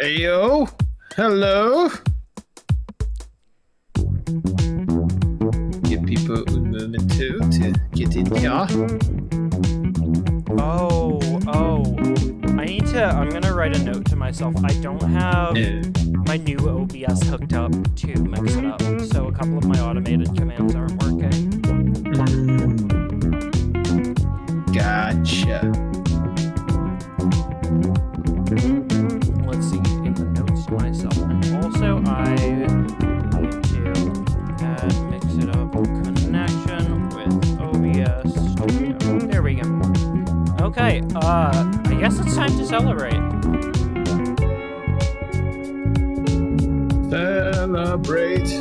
Ayo, hello. Give people a moment to get in here. I'm gonna write a note to myself. I don't have my new OBS hooked up to mix it up, so a couple of my automated commands aren't working. Gotcha. Let's see, in the notes to myself. And also, I need to add mix it up connection with OBS Studio. There we go. Okay, I guess it's time to celebrate. Celebrate. So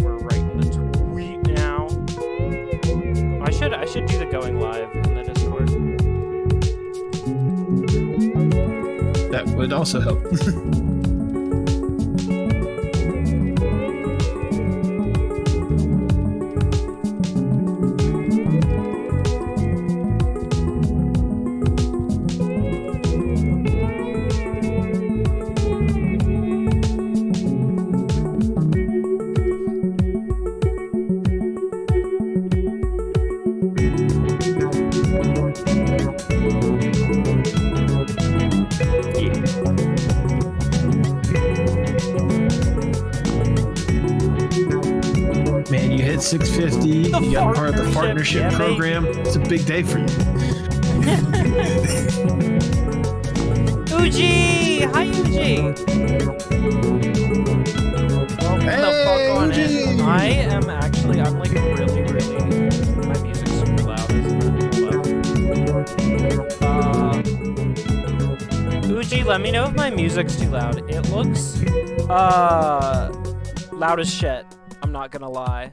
we're writing the tweet now. I should do the going live in the Discord. That would also help. Man, you hit 650. You got part of the partnership program. It's a big day for you. Uji! Hi, Uji! Welcome the fuck on in. I'm like really, my music's super loud, isn't it? Uji, let me know if my music's too loud. It looks, loud as shit. I'm not gonna lie.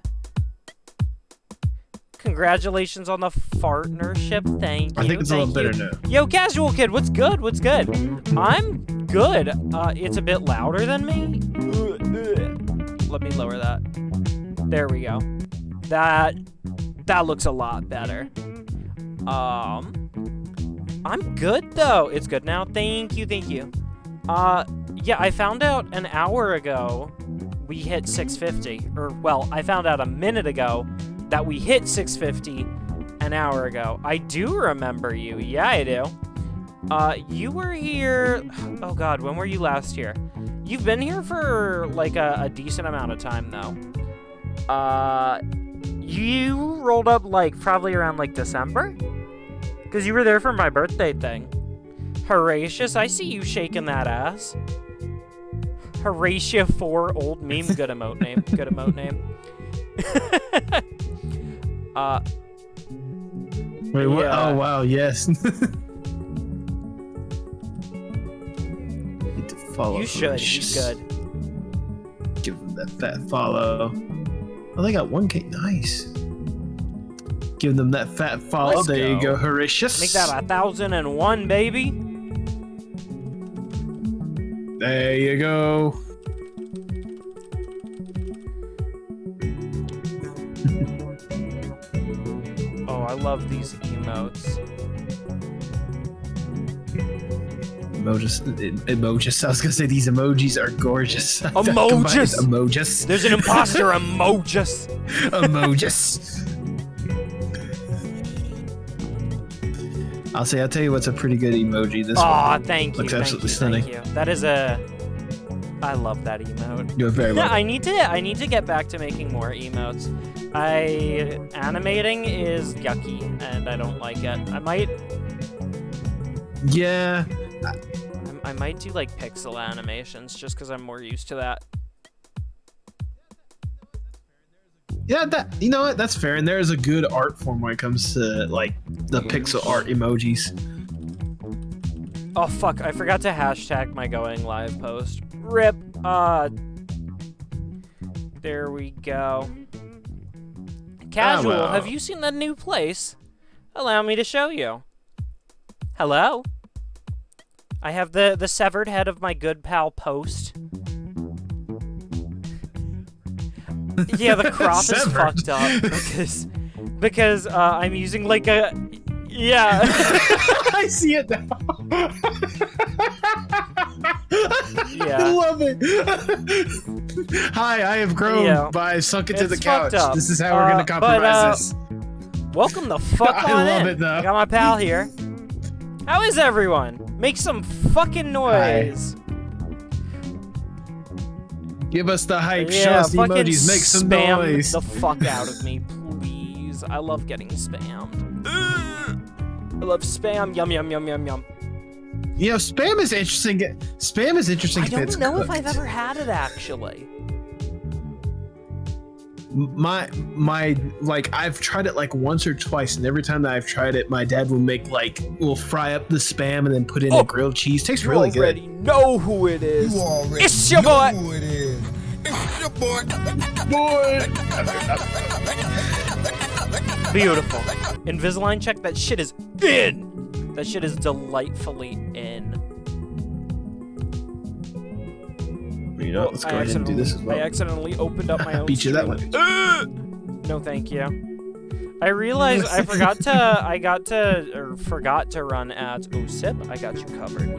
Congratulations on the partnership. Thank you. I think it's a little better now. Yo, Casual Kid, what's good? What's good? I'm good. It's a bit louder than me. Let me lower that. There we go. That looks a lot better. I'm good though. It's good now. Thank you. Yeah, I found out an hour ago we hit 650. Or, well, I found out a minute ago that we hit 650 an hour ago. I do remember you. Yeah, I do. You were here... Oh, God, when were you last here? You've been here for, like, a decent amount of time, though. You rolled up, like, probably around, like, December? Because you were there for my birthday thing. Horatius, I see you shaking that ass. Horatio 4 old meme. Good emote name. Good emote name. Wait, what? Yeah. Oh, wow, yes. Need to follow. You should. You should. Give them that fat follow. Oh, they got 1K. Nice. Give them that fat follow. Let's there go. you go, Horatius. Make that 1,001, baby. There you go. Oh, I love these emotes. Emojis. I was gonna say these emojis are gorgeous. Emojis. Emojis. There's an imposter emojis. Emojis. I'll tell you what's a pretty good emoji. This Aw, one thank you. looks absolutely stunning. Thank you. That is a... I love that emote. You're very welcome. I need to get back to making more emotes. Animating is yucky, and I don't like it. I might... Yeah. I might do, like, pixel animations, just because I'm more used to that. Yeah, you know what? That's fair. And there is a good art form when it comes to, like, the pixel art emojis. Oh, fuck. I forgot to hashtag my going live post. RIP. There we go. Casual, well. have you seen the new place? Allow me to show you. Hello? I have the severed head of my good pal Post. Yeah, the crop is fucked up because I'm using like a yeah. I see it now. Yeah. I love it. Hi, I have grown, Yeah. but I sunk into the It's couch. fucked up. This is how we're gonna compromise this. Welcome the fuck I on love in. it, though. I got my pal here. How is everyone? Make some fucking noise. Give us the hype. Show Yeah, us the fucking emojis. Make some spam noise. the fuck out of me, please. I love getting spammed. I love spam. Yum yum yum yum yum. You know, spam is interesting. Spam is interesting I if it's don't know cooked. if I've ever had it actually. My like I've tried it like once or twice, and every time that I've tried it, my dad will fry up the spam and then put in a grilled cheese. Tastes really good. You already know who it is. You already It's your know boy. who it is. It's your boy. Beautiful. Invisalign check. That shit is in. That shit is delightfully in. You know, let's go ahead and do this as well. I accidentally opened up my own Beat you that stream. one. No, thank you. I realized I forgot to run ads. Oh, sip, I got you covered.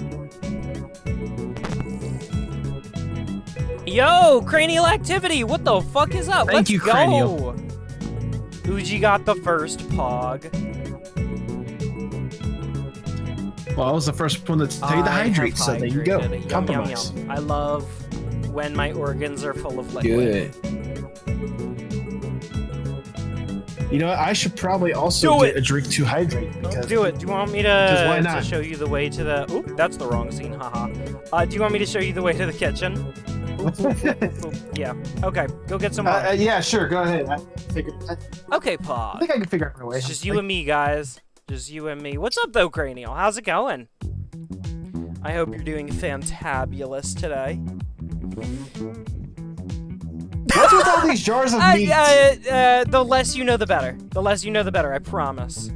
Yo, cranial activity. What the fuck is up? Thank you, Let's go. Cranial. Uji got the first pog. Well, I was the first one to tell you to hydrate, so there you go. Yum, yum, Compromise. yum. I love when my organs are full of liquid. Good. You know what? I should probably Do also it. get a drink to hydrate. Because Do it. Do you want me why to not? show you the way to the... Oop, that's the wrong scene, haha. Do you want me to show you the way to the kitchen? Oop, oop, oop, oop, oop. Yeah. Okay, go get some water. yeah, sure. Go ahead. I Okay, think Pog. I can figure out my way. It's just you and me, guys. Just you and me. What's up, though, Cranial? How's it going? I hope you're doing fantabulous today. What's with all these jars of meat? The less you know, the better. The less you know, the better. I promise.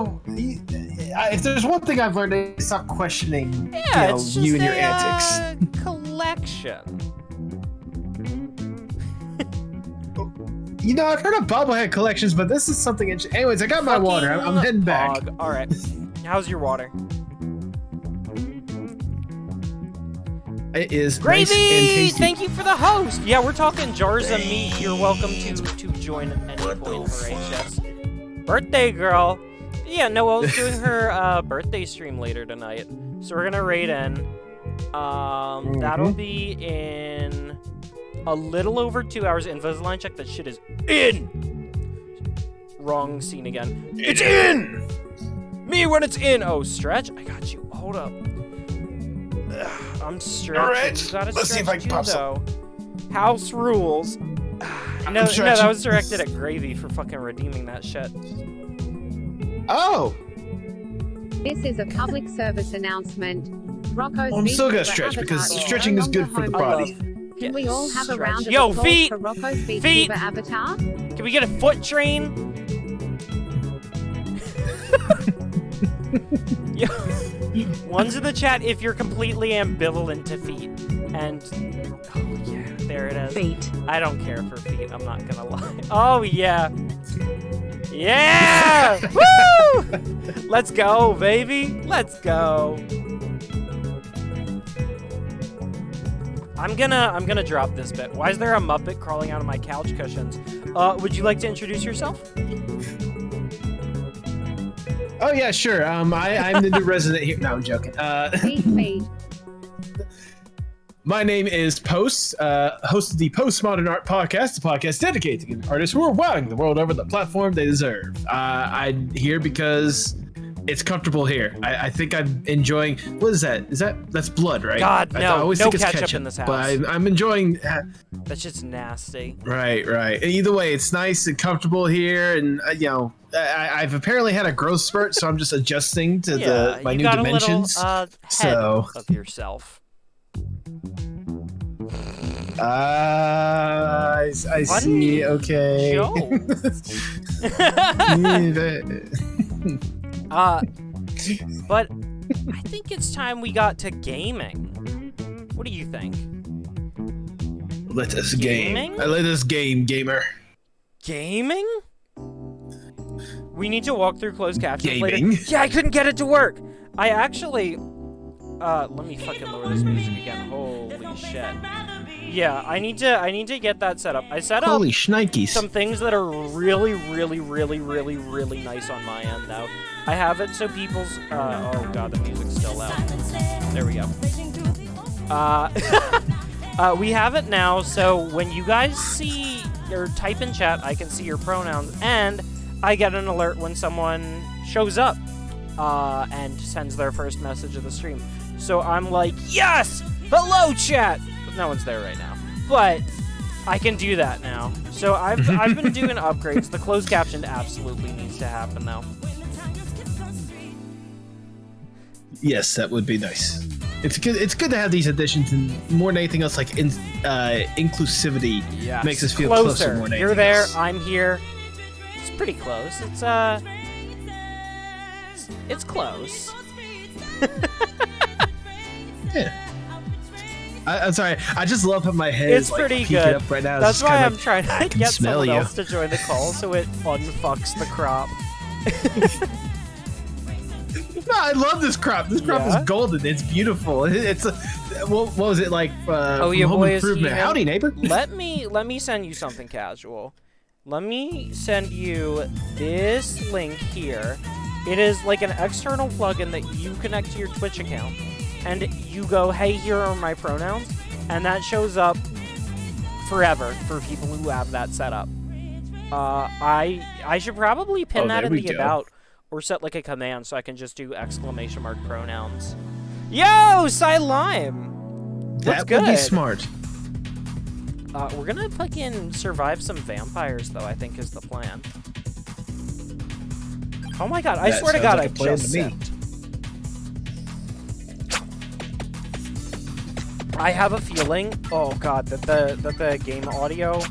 If there's one thing I've learned, it's stop questioning Yeah, it's just you and your a antics. collection. You know, I've heard of bobblehead collections, but this is something interesting. Anyways, I got my water. I'm heading back. Pog. All right. How's your water? It is Gravy! nice and tasty. Thank you for the host. Yeah, we're talking jars of meat. You're welcome to join at any point, Horatius. Birthday girl. Yeah, Noelle's doing her birthday stream later tonight, so we're gonna raid in. That'll be in a little over 2 hours. Invisalign check. That shit is in. Wrong scene again. It's in. Me when it's in. Oh, stretch. I got you. Hold up. Ugh, I'm stretching. All right. You gotta Let's see if I can stretch pop too, though. House rules. No, that stretching. was directed at Gravy for fucking redeeming that shit. Oh, This is a public service announcement. Rocco's I'm Beach still gonna for stretch Avatar because is stretching no is good longer for the home body. base. Can we all have a round of Yo, applause feet! for Rocco's Beach Feet! for Avatar? Can we get a foot train? Yo, one's in the chat if you're completely ambivalent to feet. And, oh yeah, there it is. Feet. I don't care for feet, I'm not gonna lie. Oh yeah. Yeah! Woo! Let's go, baby. Let's go. I'm gonna drop this bit. Why is there a Muppet crawling out of my couch cushions? Would you like to introduce yourself? Oh yeah, sure. I'm the new resident here. No, I'm joking. Feet. My name is Post, host of the Postmodern Art Podcast, a podcast dedicated to giving artists who are wowing the world over the platform they deserve. I'm here because it's comfortable here. I think I'm enjoying. What is that? That's blood, right? God, no. I always No think it's ketchup in this house. But I'm enjoying. That shit's nasty. Right. Either way, it's nice and comfortable here, and I've apparently had a growth spurt, so I'm just adjusting to my you new got dimensions. A little, head So- of yourself. I see. Okay. Joke. But I think it's time we got to gaming. What do you think? Let us game. Gaming? Let us game, gamer. Gaming? We need to walk through closed captions later. Gaming? Yeah, I couldn't get it to work. I actually... let me fucking lower this music again. Holy shit. Yeah, I need to get that set up. I set up Holy shnikes. some things that are really, really, really, really, really nice on my end, though. I have it so people's... oh god, the music's still loud. There we go. We have it now, so when you guys see or type in chat, I can see your pronouns, and I get an alert when someone shows up and sends their first message of the stream. So I'm like, yes! Hello, chat! But no one's there right now. But I can do that now. So I've been doing upgrades. The closed caption absolutely needs to happen, though. Yes, that would be nice. It's good to have these additions, and more than anything else, like inclusivity makes us feel closer more than anything You're there, else. I'm here. It's pretty close. It's close. Yeah. I'm sorry. I just love how my head It's is like pretty peeking good. up right now. That's why I'm like, trying I to can get smell someone you. else to join the call so it unfucks the crop. No, I love this crop. This crop Yeah? is golden. It's beautiful. It's a, what was it like? Oh, from your Home boy is Improvement. human. Howdy, neighbor. Let me send you something casual. Let me send you this link here. It is like an external plugin that you connect to your Twitch account, and you go, hey, here are my pronouns, and that shows up forever for people who have that set up. I should probably pin that in the about, or set like a command so I can just do exclamation mark pronouns. Yo, Cy Lime! What's That would be good? smart. We're gonna fucking survive some vampires, though, I think is the plan. Oh my god, I That swear to sounds god, like I a plan just to me. sent. I have a feeling, oh god, that the game audio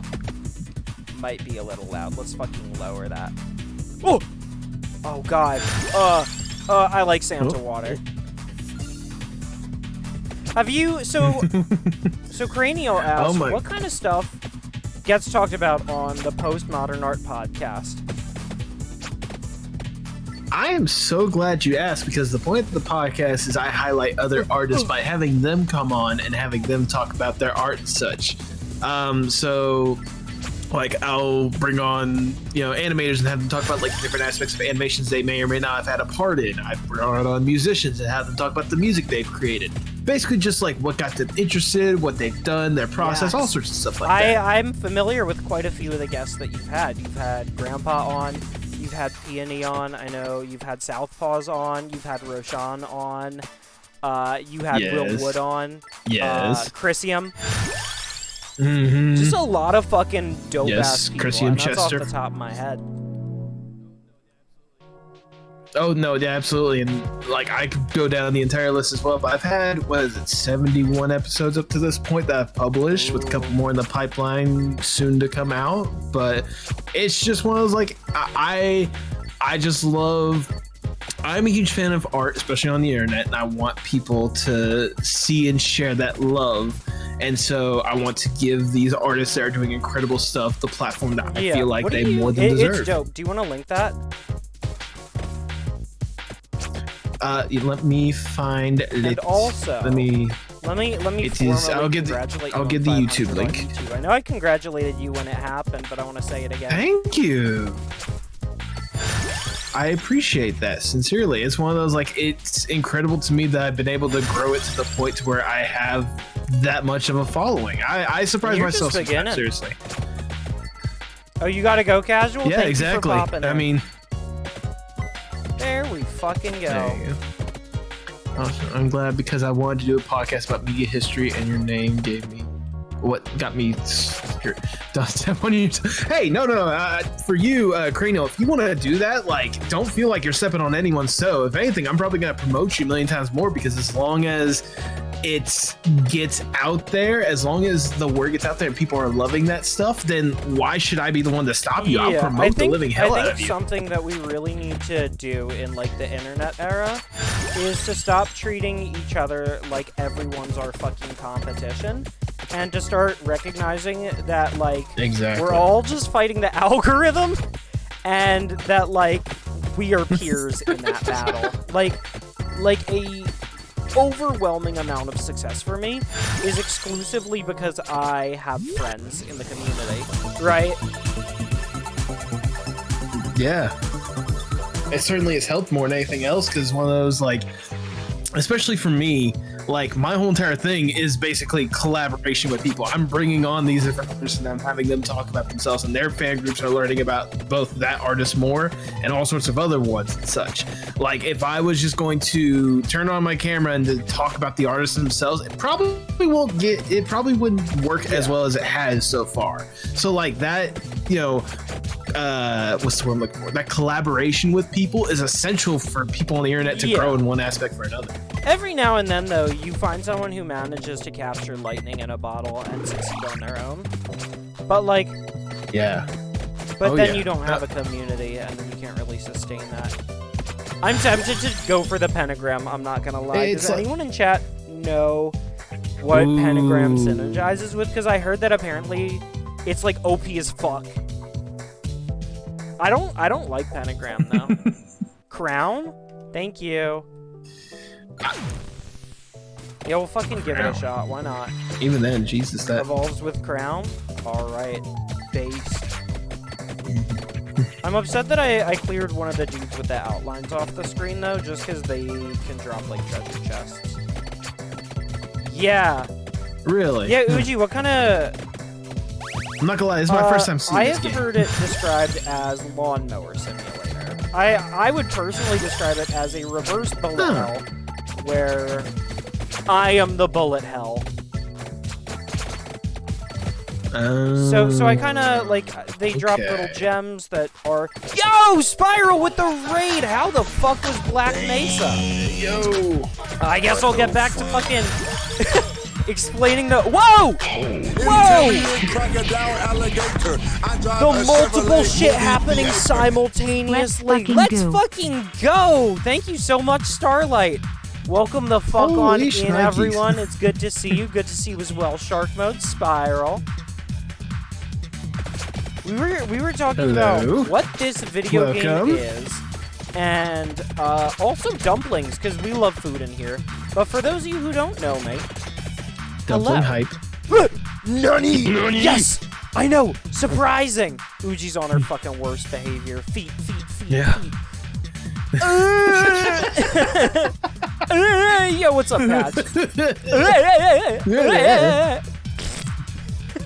might be a little loud. Let's fucking lower that. Oh! Oh god. I like Santa water. Have you, so Cranial asks, what kind of stuff gets talked about on the Postmodern Art podcast? I am so glad you asked, because the point of the podcast is I highlight other artists by having them come on and having them talk about their art and such. So like I'll bring on, animators and have them talk about like different aspects of animations they may or may not have had a part in. I brought on musicians and have them talk about the music they've created. Basically just like what got them interested, what they've done, their process, all sorts of stuff like that. I'm familiar with quite a few of the guests that you've had. You've had Grandpa on, you've had Peony on, I know you've had Southpaws on, you've had Roshan on, you had Will Wood on, Chrisium. Mm-hmm. Just a lot of fucking dope-ass people, Chrisium and that's Chester. off the top of my head. Oh, no, yeah, absolutely. And, like, I could go down the entire list as well, but I've had, 71 episodes up to this point that I've published, with a couple more in the pipeline soon to come out. But it's just one of those, like, I just love... I'm a huge fan of art, especially on the internet, and I want people to see and share that love. And so I want to give these artists that are doing incredible stuff the platform that I feel like they more than deserve. It's dope. Do you want to link that? Let me find it. And also, let me. It is. I'll give the YouTube link. YouTube. I know I congratulated you when it happened, but I want to say it again. Thank you. I appreciate that sincerely. It's one of those, like, it's incredible to me that I've been able to grow it to the point to where I have that much of a following. I surprise myself sometimes, seriously. Oh, you gotta go casual? Yeah, Thank exactly. You for popping I in. mean, there we fucking go. There you go. Awesome. I'm glad, because I wanted to do a podcast about media history, and your name gave me what got me here. Hey, no. For you, Cranial, if you want to do that, like, don't feel like you're stepping on anyone's toe. If anything, I'm probably going to promote you a million times more, because as long as it gets out there, as long as the word gets out there and people are loving that stuff, then why should I be the one to stop you? I'll promote the living hell out of you. Something that we really need to do in, like, the internet era is to stop treating each other like everyone's our fucking competition, and to start recognizing that, like, Exactly. we're all just fighting the algorithm, and that, like, we are peers in that battle. Like a overwhelming amount of success for me is exclusively because I have friends in the community, right? Yeah. It certainly has helped more than anything else, because one of those, like, especially for me, like, my whole entire thing is basically collaboration with people. I'm bringing on these different artists and I'm having them talk about themselves, and their fan groups are learning about both that artist more and all sorts of other ones and such. Like, if I was just going to turn on my camera and to talk about the artists themselves, it probably wouldn't work as well as it has so far. So, like, that, you know, what's the word I'm looking for? That collaboration with people is essential for people on the internet to grow in one aspect for another. Every now and then, though, you find someone who manages to capture lightning in a bottle and succeed on their own. But, like... Yeah. But then you don't have a community, and then you can't really sustain that. I'm tempted to go for the pentagram, I'm not gonna lie. Does anyone in chat know what pentagram synergizes with? Because I heard that apparently it's, like, OP as fuck. I don't like pentagram, though. Crown? Thank you. Yeah, we'll fucking give it a shot. Why not? Even then, Jesus, that evolves with crown. All right, base. I'm upset that I cleared one of the dudes with the outlines off the screen though, just because they can drop like treasure chests. Yeah. Really? Yeah, Uji, what kind of? I'm not gonna lie, this is my first time seeing this game. I have heard it described as lawnmower simulator. I would personally describe it as a reverse bullet hell, where I am the bullet hell. So I kind of, like, they drop little gems that are... Yo! Spiral with the raid! How the fuck was Black Mesa? Yo! I guess I'll get back to fucking... explaining the... Whoa! Whoa! The multiple shit happening simultaneously. Let's fucking go! Thank you so much, Starlight. Welcome the fuck on in, everyone. It's good to see you. Good to see you as well. Shark Mode, Spiral. We were talking about what this video game is, and also dumplings, because we love food in here. But for those of you who don't know me, dumpling hype. Nani? Yes! I know! Surprising! Uji's on her fucking worst behavior. Feet. Yeah. Yo, what's up, Patch?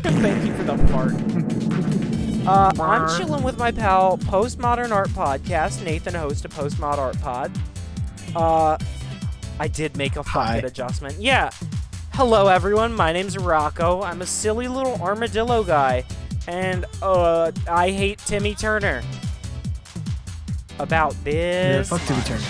Thank you for the fart. I'm chilling with my pal, Postmodern Art Podcast. Nathan hosts a Postmod Art Pod. I did make a fucking adjustment. Yeah. Hello, everyone. My name's Rocco. I'm a silly little armadillo guy. And, I hate Timmy Turner. About this. Yeah, fuck Timmy Turner.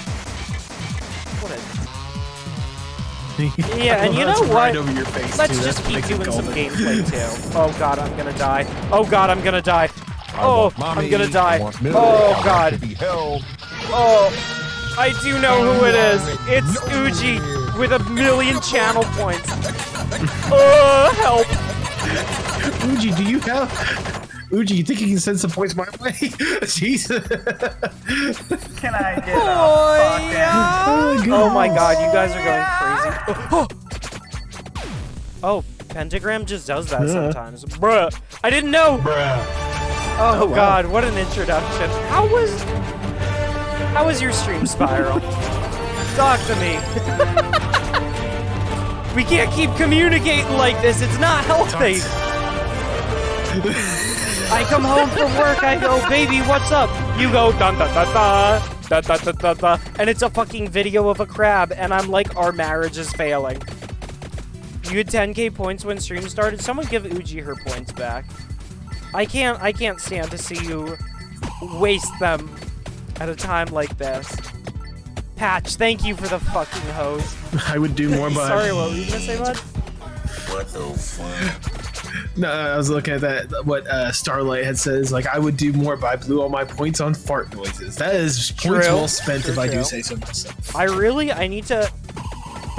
Yeah, and you know what? Right over your face, let's just keep doing some gameplay too. Oh god, I'm gonna die. Oh god, I'm gonna die. Oh, I'm gonna die. Oh god. Oh, I do know who it is. It's Uji with 1,000,000 channel points. Oh, help. Uji, do you have... Uji, you think you can send some points my way? Jesus. Can I get Oh my god, you guys are going crazy. Oh, Pentagram just does that sometimes. Bruh. I didn't know. Bruh. Oh god, what an introduction. How was your stream, Spiral? Talk to me. We can't keep communicating like this. It's not healthy. I come home from work, I go, baby, what's up? You go, dun da da da, da da da da da, and it's a fucking video of a crab, and I'm like, our marriage is failing. You had 10k points when stream started. Someone give Uji her points back. I can't stand to see you waste them at a time like this. Patch, thank you for the fucking hose. I would do more by... Sorry, what were you gonna say, bud? What the fuck? No, I was looking at that. What Starlight had said is like, I would do more, but I blew all my points on fart noises. That is points well spent, if I do say so myself. I need to.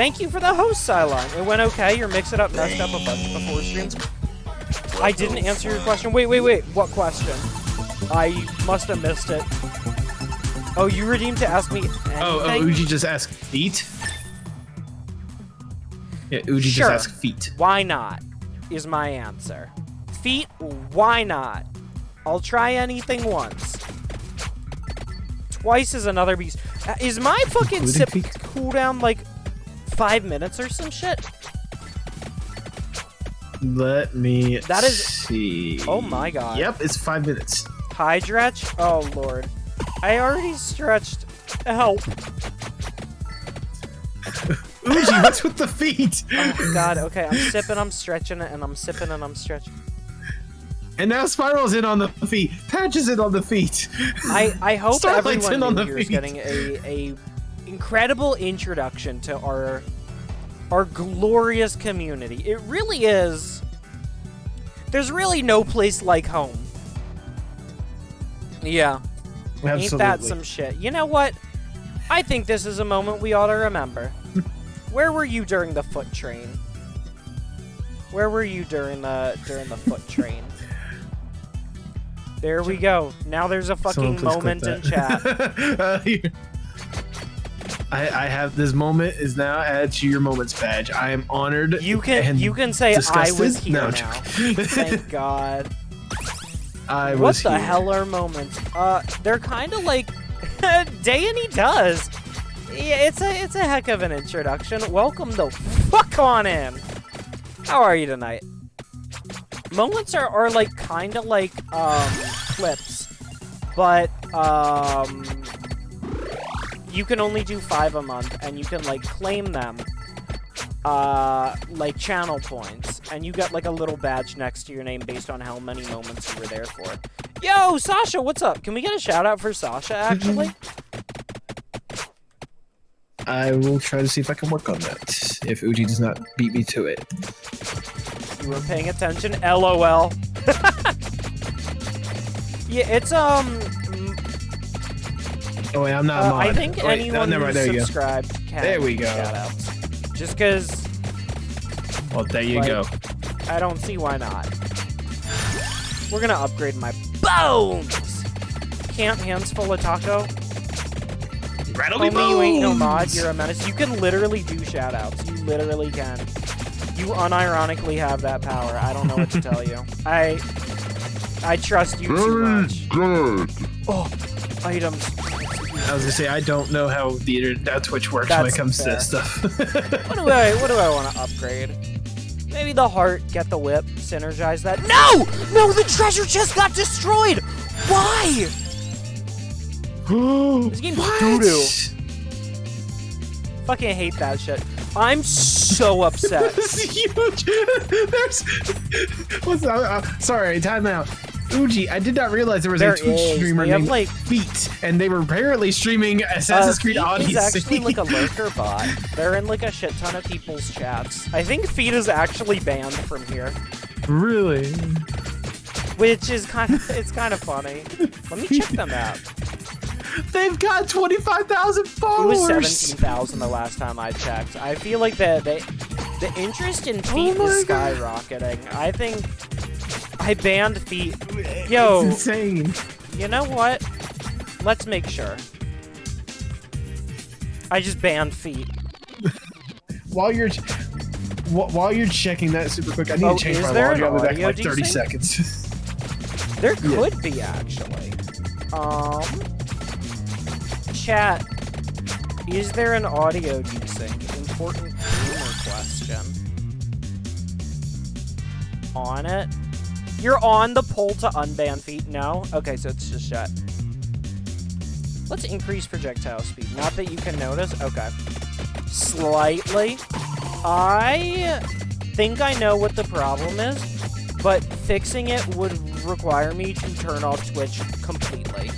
Thank you for the host, Cylon. It went okay. Your mix-it-up messed up a bunch before streams. I didn't answer your question. Wait. What question? I must have missed it. Oh, you redeemed to ask me anything? Oh, Uji just asked feet? Yeah, Uji Sure. just asked feet. Why not? Is my answer. Feet, why not? I'll try anything once. Twice is another beast. Is my fucking Including sip feet? cooldown like 5 minutes or some shit? Let me That is- see. Oh my god. Yep, it's 5 minutes. High stretch? Oh lord. I already stretched. Help. Uji, what's with the feet? Oh god, okay, I'm sipping, I'm stretching it, and I'm sipping and I'm stretching. And now Spiral's in on the feet. Patch is in on the feet. I hope Starlight's in on everyone the here is feet. getting a incredible introduction to our glorious community. It really is. There's really no place like home. Yeah. Absolutely. Ain't that some shit? You know what? I think this is a moment we ought to remember. Where were you during the foot train? Where were you during the foot train? There we go. Now there's a Someone fucking please clip moment in that. chat. Here. I have this moment is now added to your moments badge. I am honored. You and can say disgusted. I was here No, I'm now. joking. Thank God. I What was the here. hell are moments? They're kind of like Danny does. Yeah, it's a heck of an introduction. Welcome the fuck on in. How are you tonight? Moments are like kind of like clips, but you can only do 5 a month, and you can like claim them like channel points, and you get like a little badge next to your name based on how many moments you were there for. Yo, Sasha, what's up? Can we get a shout out for Sasha actually? I will try to see if I can work on that. If Uji does not beat me to it. You were paying attention? LOL. Yeah, it's Oh wait, I'm not a mod. I think Wait, anyone never mind, who's there you go. subscribed can There we go. shout outs. Just cause Well, there you like, go. I don't see why not. We're gonna upgrade my bones! Can't hands full of taco? Rattle me Homie, you ain't no bones! mod, you're a menace. You can literally do shoutouts. You literally can. You unironically have that power. I don't know what to tell you. I trust you too much. Good. Oh, items. I was gonna say I don't know how Twitch works when That's it comes to fair. this stuff. What do I want to upgrade? Maybe the heart, get the whip, synergize that. No! No, the treasure chest got destroyed! Why? This game's doo-doo. Fucking hate that shit. I'm so upset. This is huge. There's. What's sorry, time out. Uji, I did not realize there was There a Twitch is. streamer They have, named like- Feet, and they were apparently streaming Assassin's Creed Feet Odyssey. is actually like a lurker bot. They're in like a shit ton of people's chats. I think Feet is actually banned from here, Really? which is kind of funny. Let me check them out. They've got 25,000 It followers. was 17,000 the last time I checked. I feel like the interest in Feet my is God. skyrocketing. I think I banned Feet. Yo, It's insane. you know what? Let's make sure. I just banned Feet. While you're checking that super quick, I need Oh, to change is my there log. an I'll be back in audio like 30 desync? seconds. There could be actually. Chat. Is there an audio desync? Important gamer question. On it? You're on the poll to unban Feet? No? Okay, so it's just shut. Let's increase projectile speed. Not that you can notice. Okay. Slightly. I think I know what the problem is, but fixing it would require me to turn off Twitch completely.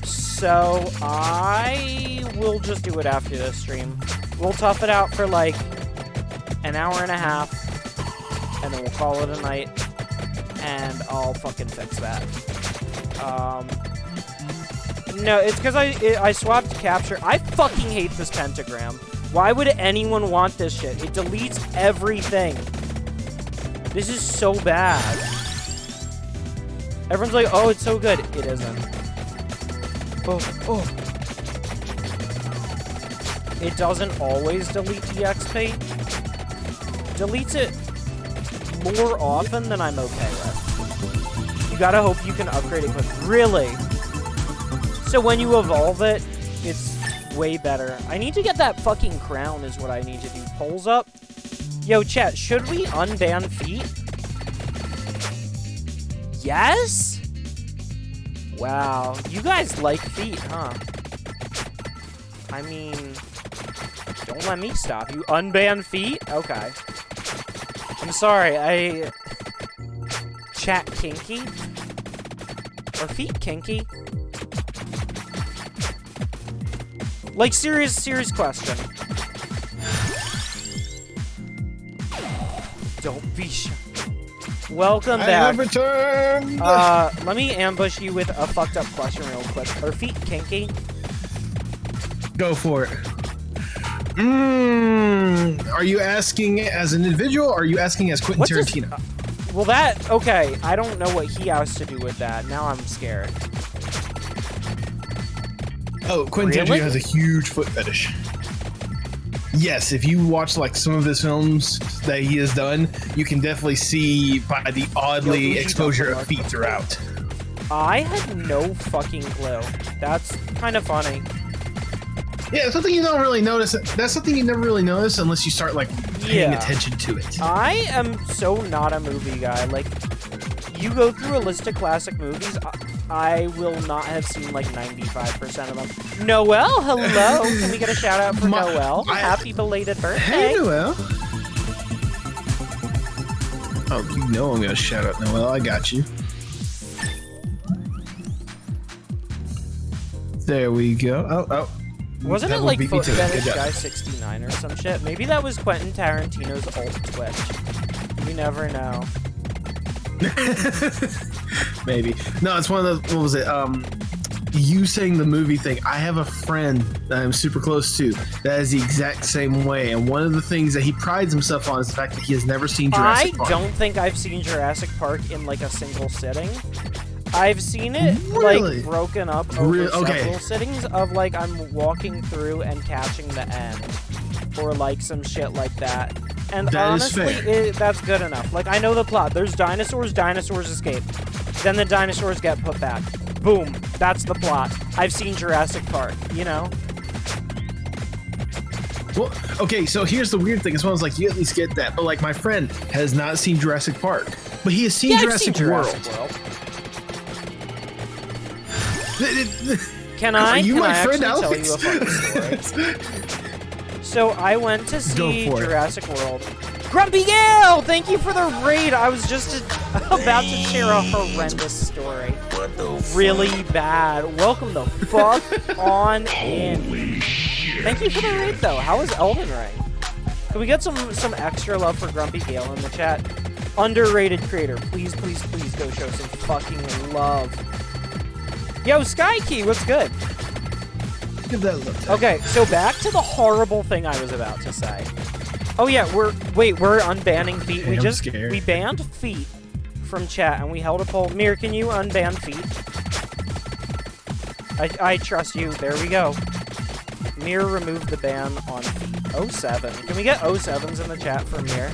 So I will just do it after this stream. We'll tough it out for like an hour and a half, and then we'll call it a night, and I'll fucking fix that. No, it's because I swapped capture. I fucking hate this pentagram. Why would anyone want this shit? It deletes everything. This is so bad. Everyone's like, oh, it's so good. It isn't. Oh. It doesn't always delete the XP. Deletes it more often than I'm okay with. You gotta hope you can upgrade it quick. Really? So when you evolve it, it's way better. I need to get that fucking crown is what I need to do. Polls up. Yo, chat, should we unban feet? Yes? Wow. You guys like feet, huh? I mean, don't let me stop you. Unban feet? Okay. I'm sorry, Chat kinky? Are feet kinky? Like, serious question. Don't be shy. Welcome back. I have returned! Let me ambush you with a fucked up question real quick. Are feet kinky? Go for it. Are you asking as an individual, or are you asking as Quentin Tarantino? Well, okay. I don't know what he has to do with that. Now I'm scared. Oh, Quentin Tarantino has a huge foot fetish. Yes, if you watch like some of his films that he has done, you can definitely see by the oddly exposure of feet throughout. I had no fucking clue. That's kind of funny. Yeah, it's something you don't really notice. That's something you never really notice unless you start like paying attention to it. I am so not a movie guy. Like, you go through a list of classic movies, I will not have seen like 95% of them. Noel, hello. Can we get a shout out for Noel? Happy belated birthday. Hey, Noel. Oh, you know I'm gonna shout out Noel. I got you. There we go. Oh. Wasn't it like Foot Fetish Guy 69 or some shit? Maybe that was Quentin Tarantino's alt Twitch. You never know. Maybe. No, it's one of those, what was it? You saying the movie thing. I have a friend that I'm super close to that is the exact same way. And one of the things that he prides himself on is the fact that he has never seen Jurassic Park. I don't think I've seen Jurassic Park in like a single sitting. I've seen it like broken up over several sittings of like I'm walking through and catching the end or like some shit like that. And that honestly, that's good enough. Like, I know the plot. There's dinosaurs escape. Then the dinosaurs get put back. Boom. That's the plot. I've seen Jurassic Park, you know? Well, okay, so here's the weird thing. As well as like, you at least get that. But like, my friend has not seen Jurassic Park. But he has seen Jurassic World. Can I? Are you my friend, tell you Alex? a funny story? So I went to see Jurassic World. Grumpy Gale, thank you for the raid. I was just about to share a horrendous story. Really bad. Welcome the fuck on in. Thank you for the raid though. How was Elden Ring? Can we get some extra love for Grumpy Gale in the chat? Underrated creator. Please go show some fucking love. Yo, Skykey, what's good? Give that a look. Okay, so back to the horrible thing I was about to say. Oh yeah, we're unbanning feet. Okay, we banned feet from chat and we held a poll. Mir, can you unban feet? I trust you. There we go. Mir removed the ban on feet. 07. Can we get 07s in the chat for Mir?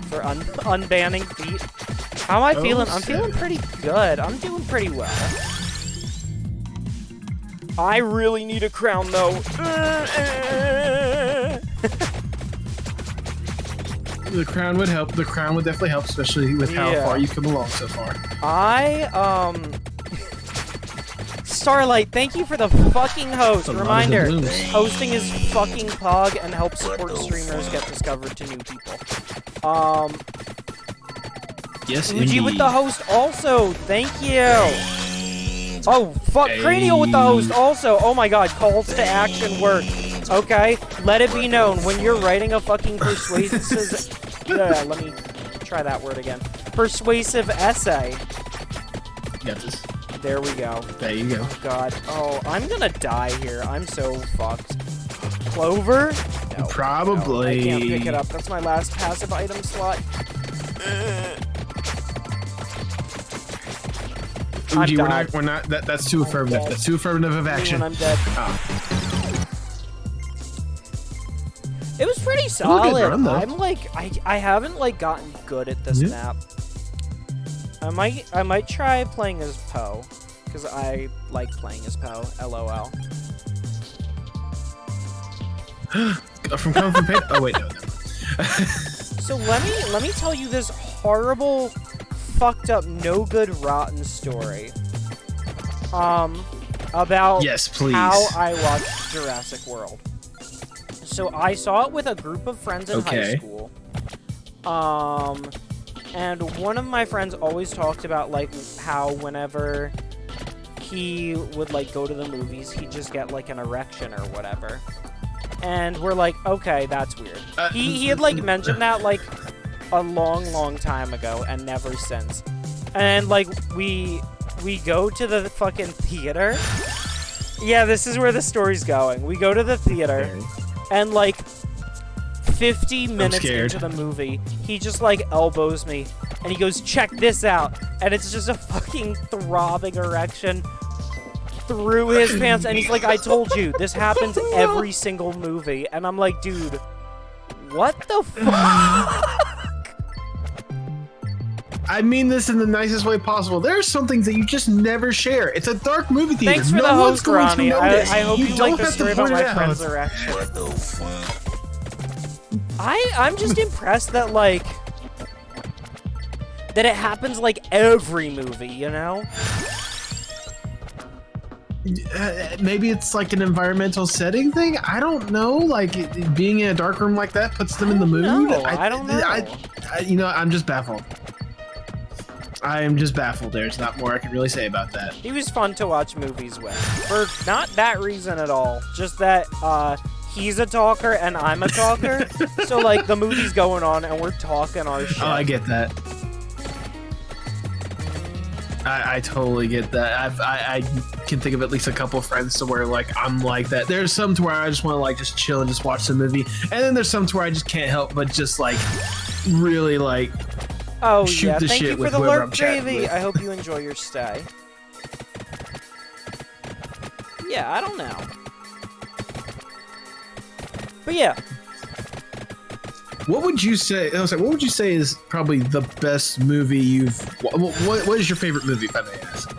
For unbanning feet? How am I feeling? I'm feeling pretty good. I'm doing pretty well. I really need a crown, though. The crown would help. The crown would definitely help, especially with how far you've come along so far. Starlight, thank you for the fucking host. Reminder, hosting is fucking pog and helps support streamers get discovered to new people. Yes, Uji indeed. with the host also. Thank you. Oh, fuck. Cranial with the host also. Oh my god. Calls to action work. Okay. Let it be known when you're writing a fucking persuasive... let me try that word again. Persuasive essay. Got this. There we go. There you go. Oh god. Oh, I'm gonna die here. I'm so fucked. Clover? No, Probably. No, I can't pick it up. That's my last passive item slot. Uji, I'm we're not. That's too affirmative. That's too affirmative of action. When I'm dead. Oh. It was pretty It was a solid. good run, though. I'm like, I haven't like gotten good at this map. I might try playing as Poe, because I like playing as Poe. LOL. From Kung Fu Panda. Oh wait, no. So let me tell you this horrible, fucked up, no good, rotten story. About Yes, please. how I watched Jurassic World. So I saw it with a group of friends in high school. And one of my friends always talked about like how whenever he would like go to the movies, he'd just get like an erection or whatever. And we're like, okay, that's weird. He had like mentioned that like a long time ago and never since. And like we go to the fucking theater. Yeah, this is where the story's going. We go to the theater and like 50 minutes into the movie, he just like elbows me and he goes, check this out. And it's just a fucking throbbing erection through his pants, and he's like, I told you, this happens every single movie. And I'm like, dude, what the fuck? I mean this in the nicest way possible. There are some things that you just never share. It's a dark movie theater. Thanks for no the one's host, going Ronnie. to notice. I hope you like the have to story about point my it out. friend's erection. What the fuck? I'm just impressed that, like, that it happens, like, every movie, you know? Maybe it's like an environmental setting thing. I don't know. Like being in a dark room like that puts them in the mood. I don't know. You know, I'm just baffled. I am just baffled. There's not more I can really say about that. He was fun to watch movies with. For not that reason at all. Just that, he's a talker and I'm a talker. So, like, the movie's going on and we're talking our shit. Oh, I get that. I totally get that. I can think of at least a couple of friends to where like I'm like that. There's some to where I just want to like just chill and just watch the movie, and then there's some to where I just can't help but just like really like shoot yeah. the Thank shit you for with the whoever lurk, I'm chatting Gravy. with. I hope you enjoy your stay. Yeah, I don't know, but yeah. What would you say? I was like, what would you say is probably the best movie you've? What is your favorite movie, if I may ask?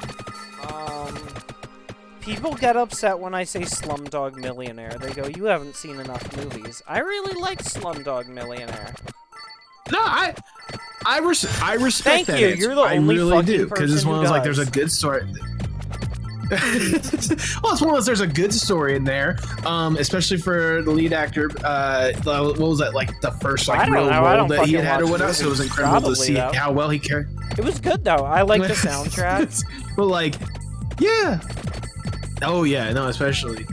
People get upset when I say Slumdog Millionaire. They go, "You haven't seen enough movies." I really like Slumdog Millionaire. No, I respect Thank that you. answer. You're the I only really fucking do because it's person one of who those like does. there's a good story. Well, it's one of those. There's a good story in there, especially for the lead actor. What was that like the first I like don't real know. I role don't that he fucking had or watch whatnot? So it was movies. incredible Probably, to see though. how well he carried. It was good though. I like the soundtrack. But like, yeah. Oh yeah, no, especially.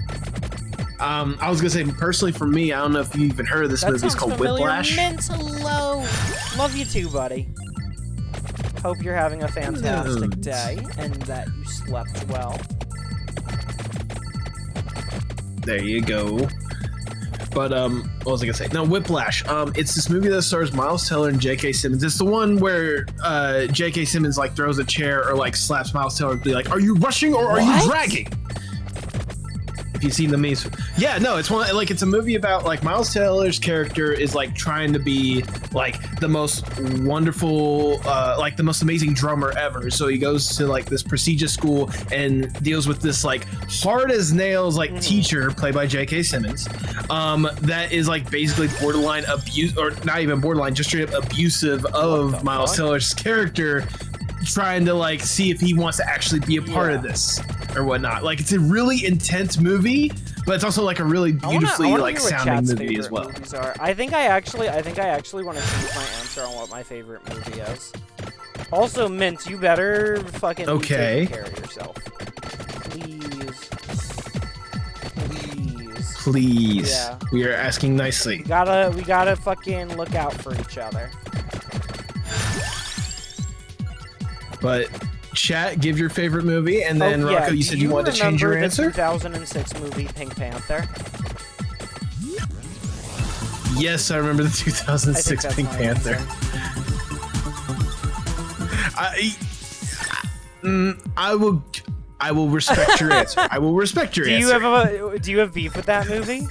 I was gonna say personally for me, I don't know if you even heard of this That movie. It's sounds called familiar. Whiplash. Mint, hello. Love you too, buddy. Hope you're having a fantastic day and that you slept well. There you go. But what was I gonna say? No, Whiplash. It's this movie that stars Miles Teller and J.K. Simmons. It's the one where J.K. Simmons like throws a chair or like slaps Miles Teller and be like, "Are you rushing or are you dragging?" If you've seen the memes, yeah, no, it's one like it's a movie about like Miles Teller's character is like trying to be like the most wonderful, like the most amazing drummer ever. So he goes to like this prestigious school and deals with this like hard as nails like teacher played by J.K. Simmons, that is like basically borderline abuse or not even borderline, just straight up abusive of Miles Teller's character, trying to like see if he wants to actually be a part of this or whatnot. Like it's a really intense movie, but it's also like a really beautifully I wanna like hear what sounding Chat's movie as favorite well. movies are. I think I actually want to change my answer on what my favorite movie is. Also, Mint, you better fucking be taking care of yourself. Please. Yeah. We are asking nicely. We gotta fucking look out for each other. But chat, give your favorite movie, and then Rocco, you said you wanted to change your answer. The 2006 movie Pink Panther? Yes, I remember the I 2006 think Pink that's my Panther. answer. I will respect your answer. I will respect your Do answer. you have beef with that movie?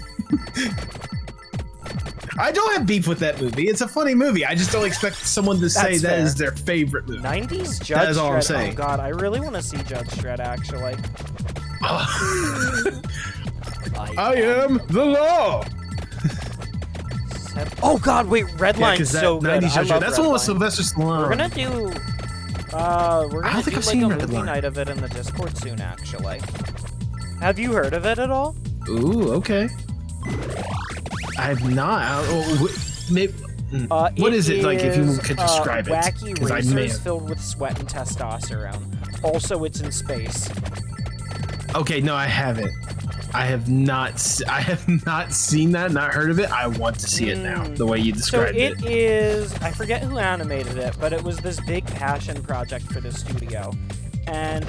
I don't have beef with that movie. It's a funny movie. I just don't expect someone to say That's that fair. is their favorite movie. 90s Judge That is all I'm Dredd. saying. Oh god, I really want to see Judge Dredd actually. I am the law. Oh god, wait, Redline's 'cause that so good. 90s I Judge love Dredd. That's the one with Redline. Sylvester Stallone. We're gonna do I don't think I've like seen a Redline. movie night of it in the Discord soon actually. Have you heard of it at all? Ooh, okay. I have not. Maybe. What is it like? If you could describe it, wacky 'cause I may racers have. filled with sweat and testosterone. Also, it's in space. Okay, no, I haven't. I have not seen that. Not heard of it. I want to see it now. The way you So described it is. I forget who animated it, but it was this big passion project for the studio. And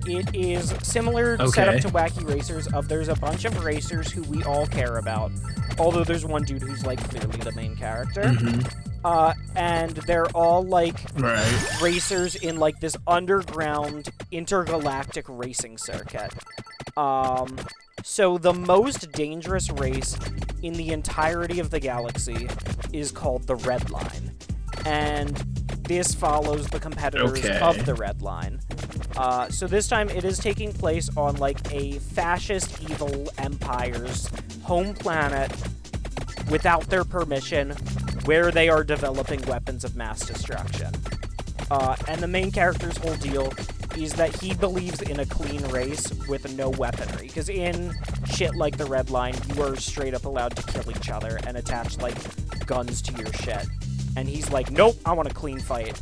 it is similar setup to Wacky Racers. There's a bunch of racers who we all care about, although there's one dude who's like clearly the main character. And they're all like racers in like this underground intergalactic racing circuit. So the most dangerous race in the entirety of the galaxy is called the Red Line, and this follows the competitors of the Red Line. So this time it is taking place on like a fascist evil empire's home planet without their permission, where they are developing weapons of mass destruction. And the main character's whole deal is that he believes in a clean race with no weaponry. Because in shit like the Red Line, you are straight up allowed to kill each other and attach, like, guns to your shit. And he's like, nope, I want a clean fight.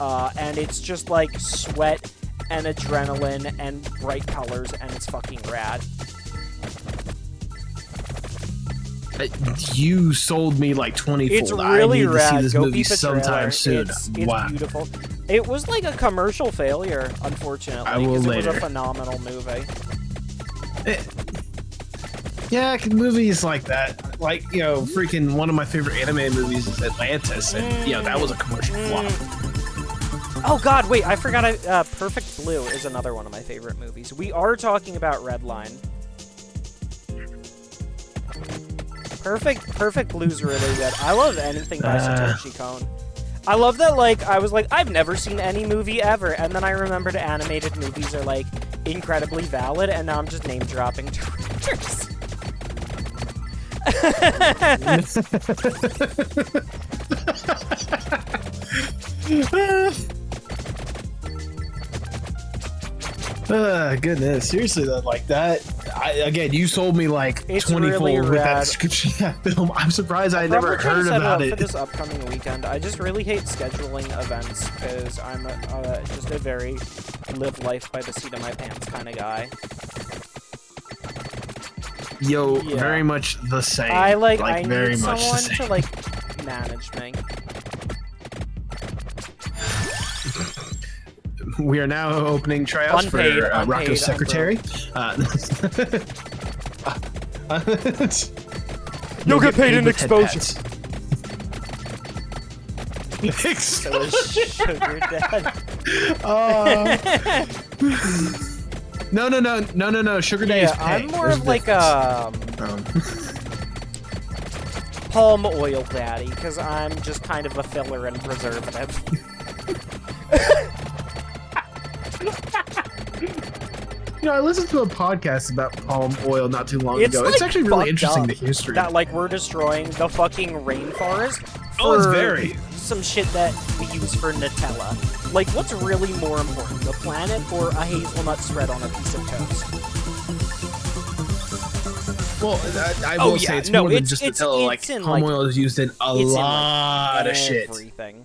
And it's just, like, sweat and adrenaline and bright colors, and it's fucking rad. You sold me like 20-fold. It's really I need rad. to see this Go movie peep the sometime trailer. soon. It's Wow. beautiful. It was like a commercial failure, unfortunately, I will because it was a later. phenomenal movie. Yeah, movies like that. Like, you know, freaking one of my favorite anime movies is Atlantis, and, you know, that was a commercial flop. Oh god, wait, I forgot. Perfect Blue is another one of my favorite movies. We are talking about Redline. Perfect Blue's really good. I love anything by Satoshi Kon. I love that, like, I was like, I've never seen any movie ever, and then I remembered animated movies are, like, incredibly valid, and now I'm just name-dropping directors. Goodness, seriously though, like that. Again, you sold me like It's 20-fold really with that rad. description of that film. I'm surprised I Probably never trying to heard set about up it. for this upcoming weekend. I just really hate scheduling events because I'm just a very live life by the seat of my pants kind of guy. Yo, Yeah. very much the same. I very need much someone the same. to like manage me. We are now opening tryouts Unpaid, for Rocco's unpaid, secretary. You'll get paid in with exposure. headpats. So is Sugar Dad. No. Sugar Daddy is Yeah, I'm paying. more There's of a like difference. palm oil daddy because I'm just kind of a filler and preservative. You know, I listened to a podcast about palm oil not too long ago. like, It's actually really fucked interesting, up the history. that like we're destroying the fucking rainforest. Oh, it's for very. some shit that we use for Nutella. Like, what's really more important, the planet or a hazelnut spread on a piece of toast? Well, I will say it's more than just Nutella. Like, in, palm like, oil is used in a it's in, lot of shit. Everything.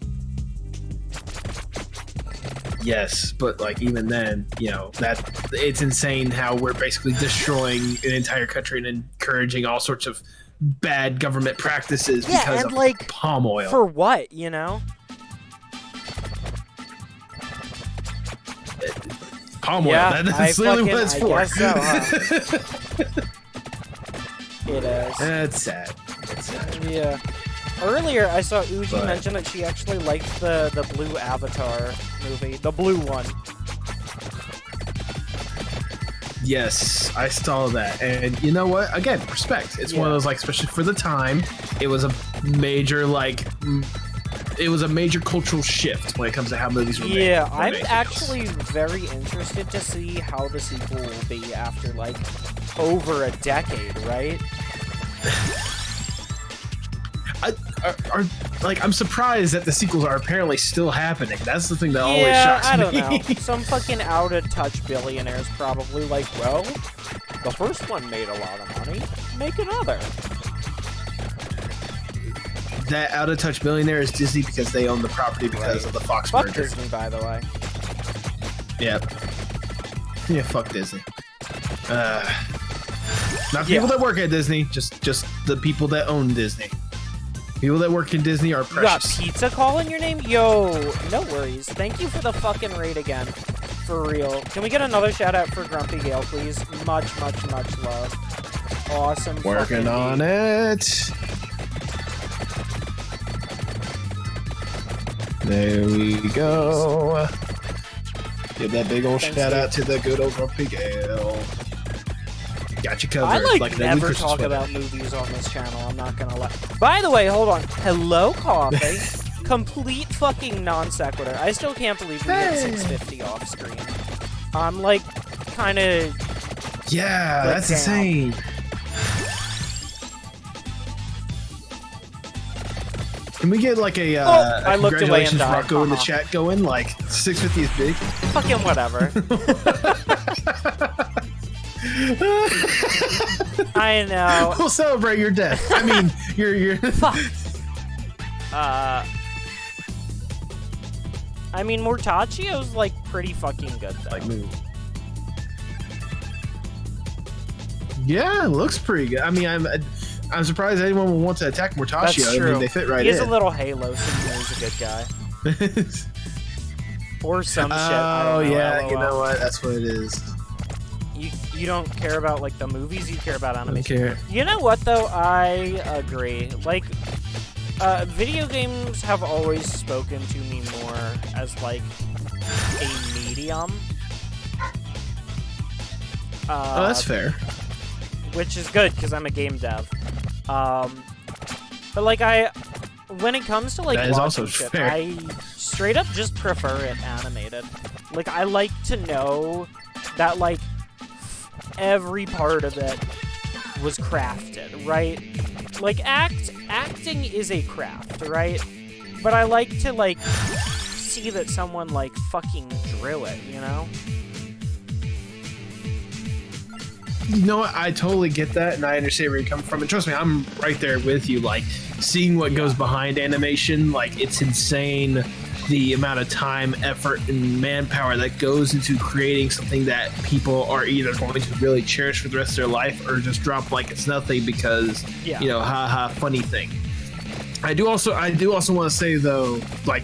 Yes, but like even then, you know, that it's insane how we're basically destroying an entire country and encouraging all sorts of bad government practices because and of like palm oil. for what, you know? Palm oil. Yeah, That's literally what it's for. I guess so, huh? It is. That's sad. It's Yeah. Earlier, I saw Uji But- mention that she actually liked the blue Avatar movie. The blue one. Yes, I saw that, and you know what? Again, respect. It's one of Yeah. those, like, especially for the time, it was a major, like, it was a major cultural shift when it comes to how movies were made. Yeah, than I'm anything actually else. very interested to see how the sequel will be after, like, over a decade, right? I'm surprised that the sequels are apparently still happening. That's the thing that always Yeah, shocks I don't me. know. Some fucking out-of-touch billionaire's probably like, well, the first one made a lot of money. Make another. That out of touch millionaire is Disney because they own the property because of the Fox Fuck merger. Disney, by the way. Yep. Yeah, fuck Disney. Not the Yeah. people that work at Disney, just the people that own Disney. People that work in Disney are You got precious. pizza calling your name? Yo, no worries. Thank you for the fucking raid again. For real. Can we get another shout out for Grumpy Gale, please? Much, much, much love. Awesome. Working on it. There we go. Give that big old Thanks, shout dude. out to the good old Grumpy Gale. Got you covered. I like an ugly never Christmas talk sweater. about movies on this channel, I'm not gonna lie. By the way, hold on. Hello, Coffee. Complete fucking non sequitur. I still can't believe we hit 650 off screen. I'm like, kinda. Yeah, Like, that's damn. insane. Can we get like a I looked away and congratulations died. Rocco in the Uh-huh. chat going? Like 650 is big. Fucking whatever. I know. We'll celebrate your death. I mean, your Fuck. I mean, Mortacio's like pretty fucking good though. like move. Yeah, it looks pretty good. I mean, I'm surprised anyone would want to attack Mortaccio. That's I true. mean, they fit right he has in. a little halo, so you know he's a good guy. Or some shit. I Oh don't know, yeah, LOL. you know what? That's what it is. You don't care about like the movies, you care about I don't animation. care. You know what though? I agree. Like, video games have always spoken to me more as like a medium. Oh, that's fair. Which is good because I'm a game dev. But like when it comes to like That is watching also shit, fair. I straight up just prefer it animated. Like I like to know that like every part of it was crafted, right? Like acting is a craft, right? But I like to like see that someone like fucking drew it, you know? You know what? I totally get that, and I understand where you're coming from. And trust me, I'm right there with you. Like, seeing what goes behind animation, like, it's insane the amount of time, effort, and manpower that goes into creating something that people are either going to really cherish for the rest of their life or just drop like it's nothing because, Yeah. you know, haha, funny thing. I do also want to say, though, like,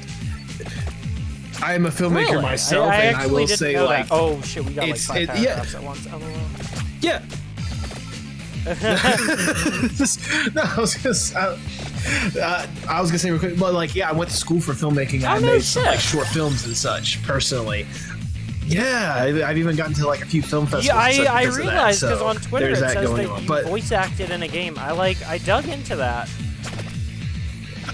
I am a filmmaker Really? myself, I and I actually will didn't say, know like, that. Oh shit, we got like it's- 5 it- yeah. paragraphs at once. Oh, yeah. No, I was gonna say real quick, but like, yeah, I went to school for filmmaking. I Oh, no made some shit. like short films and such personally. Yeah, I've even gotten to like a few film festivals. yeah, and such I because of that, realized because so on Twitter it there's that says going that on. you But voice acted in a game. I dug into that.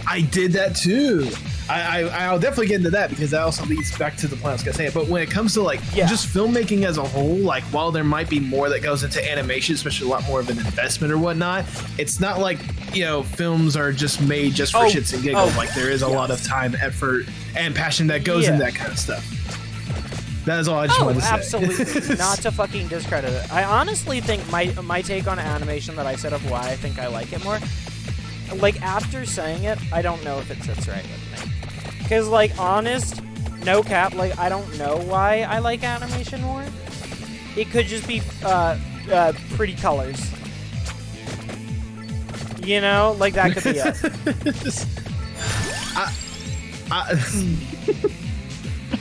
I did that too. I'll definitely get into that because that also leads back to the point I was gonna say. But when it comes to like Yeah. just filmmaking as a whole, like while there might be more that goes into animation, especially a lot more of an investment or whatnot, it's not like, you know, films are just made just for Oh, shits and giggles. oh, Like there is a lot of time, effort, and passion that goes Yeah. in that kind of stuff. That is all I just Oh, wanted to say. absolutely. Not to fucking discredit it. I honestly think my take on animation that I said of why I think I like it more, like after saying it, I don't know if it sits right with me. Because like honest, no cap, like I don't know why I like animation more. It could just be pretty colors. You know, like that could be it.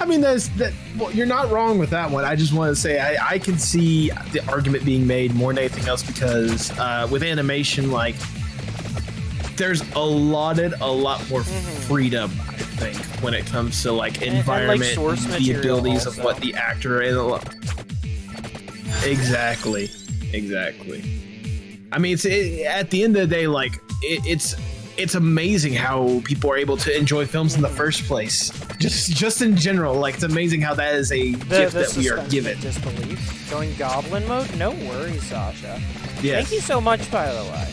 I mean, well, you're not wrong with that one. I just want to say I can see the argument being made more than anything else because with animation, like there's allotted a lot more freedom, I think, when it comes to like environment, and, like, source the abilities also. of what the actor and exactly. I mean, at the end of the day, like it's amazing how people are able to enjoy films in the first place. Just in general, like it's amazing how that is a gift that we are given. Disbelief. Going goblin mode? No worries, Sasha. Yes. Thank you so much, by the way.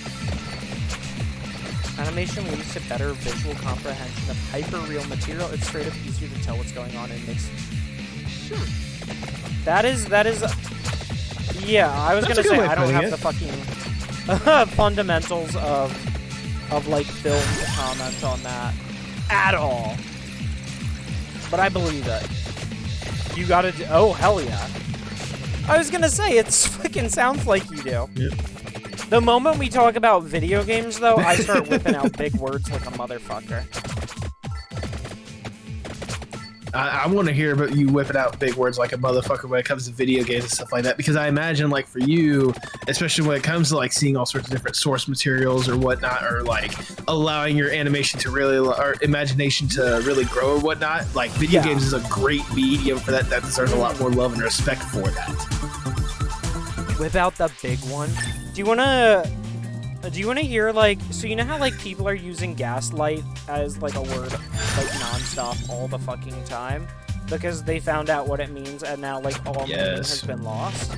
Animation leads to better visual comprehension of hyper-real material. It's straight up easier to tell what's going on and makes... That is... Yeah, I was gonna say, I don't have the fucking fundamentals of like film to comment on that at all. But I believe it. You gotta do... Oh, hell yeah. I was gonna say, it fucking sounds like you do. Yep. The moment we talk about video games, though, I start whipping out big words like a motherfucker. I want to hear about you whipping out big words like a motherfucker when it comes to video games and stuff like that, because I imagine, like, for you, especially when it comes to like seeing all sorts of different source materials or whatnot, or like allowing your animation to really or imagination to really grow or whatnot, like video games is a great medium for that. That deserves a lot more love and respect for that. Whip out the big one. Do you wanna hear, like, so you know how like people are using gaslight as like a word like nonstop all the fucking time because they found out what it means and now like all meaning has been lost?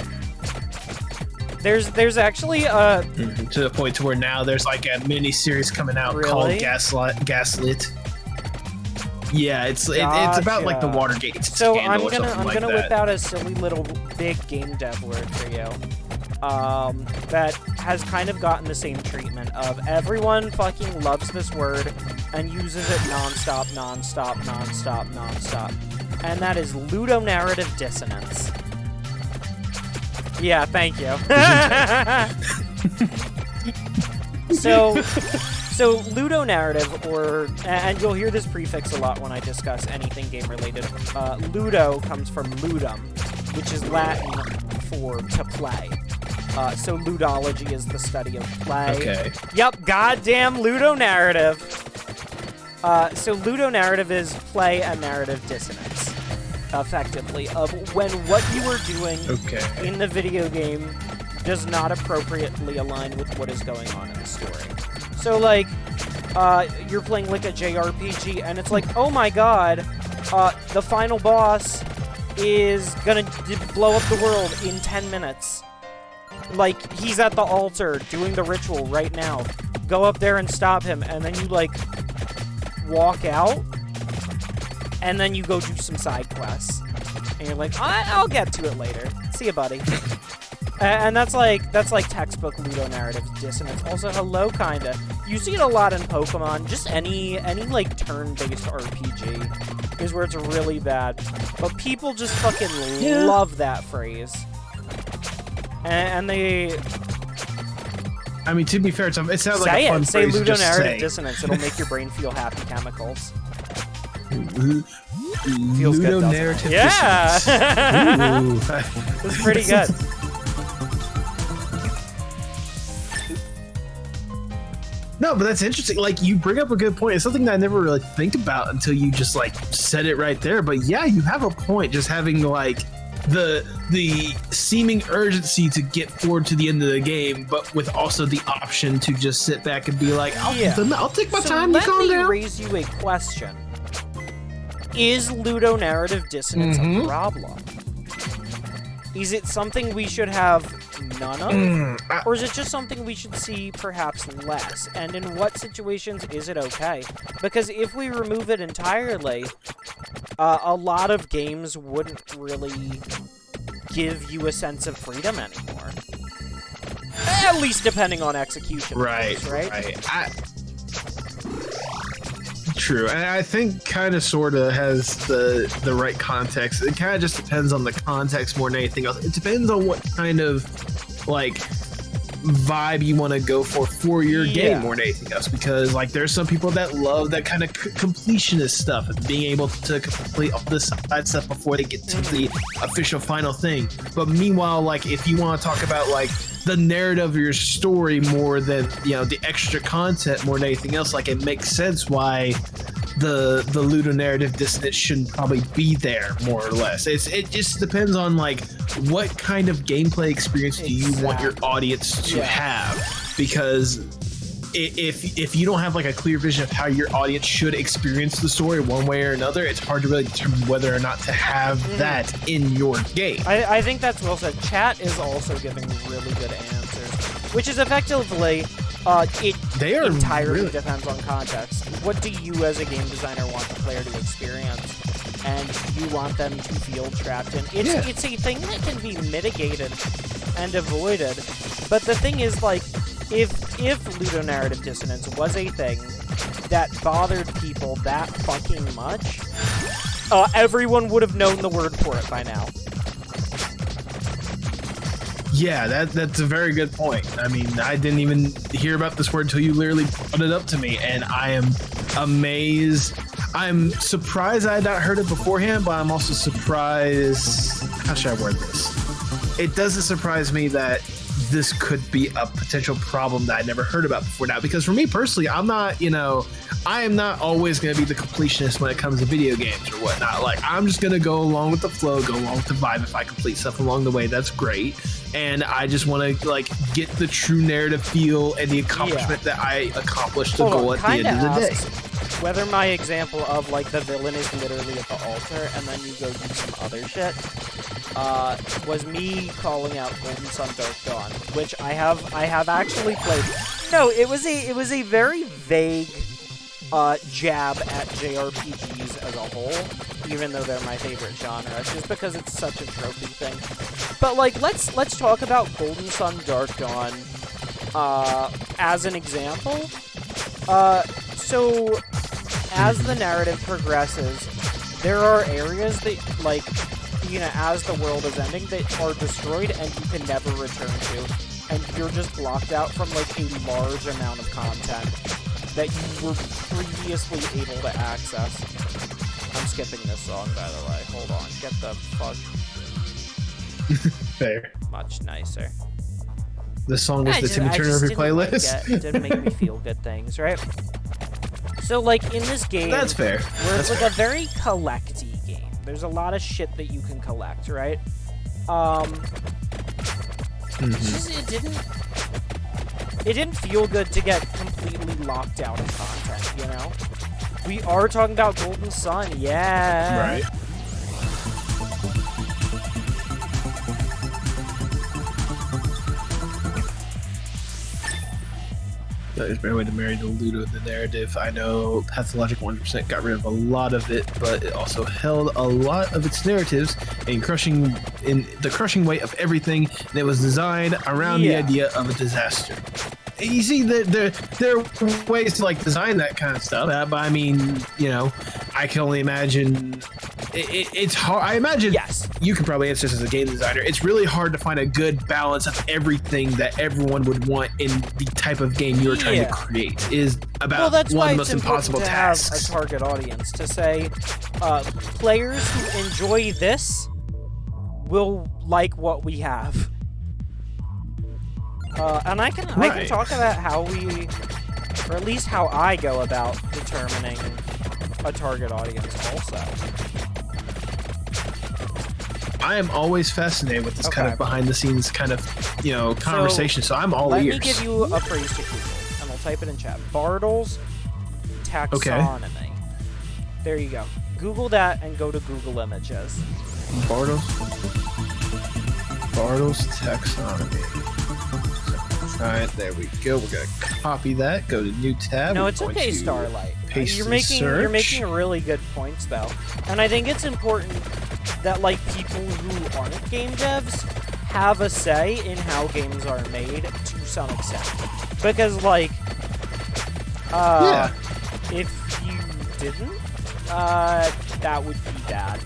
There's actually to the point to where now there's like a mini series coming out called Gaslit. Yeah, it's about like the Watergate so scandal or something I'm like gonna that. whip out a silly little big game dev word for you. That has kind of gotten the same treatment of everyone fucking loves this word and uses it nonstop. And that is ludonarrative dissonance. Yeah, thank you. So ludonarrative, and you'll hear this prefix a lot when I discuss anything game related. Ludo comes from ludum, which is Latin for to play. So ludology is the study of play. Okay. Yep, goddamn ludonarrative. So ludonarrative is play and narrative dissonance, effectively, of when what you are doing in the video game does not appropriately align with what is going on in the story. So, like, you're playing like a JRPG, and it's like, oh my god, the final boss is gonna blow up the world in 10 minutes. Like, he's at the altar doing the ritual right now. Go up there and stop him, and then you, like, walk out, and then you go do some side quests. And you're like, I'll get to it later. See ya, buddy. And that's like textbook ludonarrative dissonance. Also, hello, kinda. You see it a lot in Pokemon. Just any like turn-based RPG is where it's really bad. But people just fucking love that phrase. And they... I mean, to be fair, it sounds like a fun say phrase to just ludonarrative say. dissonance. It'll make your brain feel happy chemicals. Feels good, doesn't it? Ludonarrative Yeah! dissonance. It's pretty good. No, but that's interesting. Like, you bring up a good point. It's something that I never really think about until you just, like, said it right there. But yeah, you have a point. Just having, like, the seeming urgency to get forward to the end of the game, but with also the option to just sit back and be like, I'll take my time to calm down. Let me raise you a question. Is ludonarrative dissonance a problem? Is it something we should have none of? Or is it just something we should see perhaps less? And in what situations is it okay? Because if we remove it entirely, a lot of games wouldn't really give you a sense of freedom anymore. At least depending on execution. Right. True, and I think kind of sort of has the right context. It kind of just depends on the context more than anything else. It depends on what kind of like vibe you want to go for your game more than anything else. Because like there's some people that love that kind of completionist stuff and being able to complete all this side stuff before they get to the official final thing. But meanwhile, like if you want to talk about like the narrative of your story more than the extra content more than anything else. Like, it makes sense why the ludonarrative dissonance shouldn't probably be there, more or less. It just depends on like what kind of gameplay experience do you want your audience to have, because if you don't have like a clear vision of how your audience should experience the story one way or another, it's hard to really determine whether or not to have that in your game. I think that's well said. Chat is also giving really good answers, which is effectively it entirely depends on context. What do you as a game designer want the player to experience? And you want them to feel trapped in. It's a thing that can be mitigated and avoided. But the thing is, like, if ludonarrative dissonance was a thing that bothered people that fucking much, everyone would have known the word for it by now. Yeah, that's a very good point. I mean, I didn't even hear about this word until you literally brought it up to me, and I am amazed. I'm surprised I had not heard it beforehand, but I'm also surprised. How should I word this? It doesn't surprise me that this could be a potential problem that I never heard about before now. Because for me personally, I'm not, I am not always going to be the completionist when it comes to video games or whatnot. Like, I'm just going to go along with the flow, go along with the vibe. If I complete stuff along the way, that's great. And I just want to like get the true narrative feel and the accomplishment that I accomplished the goal at the end of the day. Whether my example of like the villain is literally at the altar and then you go do some other shit was me calling out Golden Sun Dark Dawn, which I have actually played. No, it was a very vague jab at JRPGs as a whole, even though they're my favorite genre, just because it's such a trophy thing. But like, let's talk about Golden Sun Dark Dawn as an example. So as the narrative progresses, there are areas that, like, as the world is ending, that are destroyed and you can never return to, and you're just blocked out from like a large amount of content that you were previously able to access. I'm skipping this song, by the way. Hold on. Get the fuck. Fair. Much nicer. This song is the Timmy Turner of your playlist. It didn't make me feel good things, right? So, like, in this game... That's fair. Where it's like a very collecty game. There's a lot of shit that you can collect, right? It didn't feel good to get completely locked out of content, We are talking about Golden Sun, yeah. Right. There's better way to marry the Ludo in the narrative. I know Pathologic 100% got rid of a lot of it, but it also held a lot of its narratives in the crushing weight of everything, and it was designed around the idea of a disaster. You see, there are ways to like design that kind of stuff, but I mean, I can only imagine. It's hard. I imagine you can probably answer this as a game designer. It's really hard to find a good balance of everything that everyone would want in the type of game you're trying to create. Is about that's one why of the most impossible tasks. Have a target audience to say, players who enjoy this will like what we have. And I can talk about how we, or at least how I go about determining a target audience also. I am always fascinated with this kind of behind the scenes kind of, conversation, so I'm all ears. Let me give you a phrase to Google, and I'll type it in chat. Bartle's Taxonomy. Okay. There you go. Google that and go to Google Images. Bartle's Taxonomy. Alright, there we go. We're gonna copy that. Go to new tab. No, it's okay, Starlight. You're making really good points though, and I think it's important that like people who aren't game devs have a say in how games are made to some extent, because like, if you didn't, that would be bad.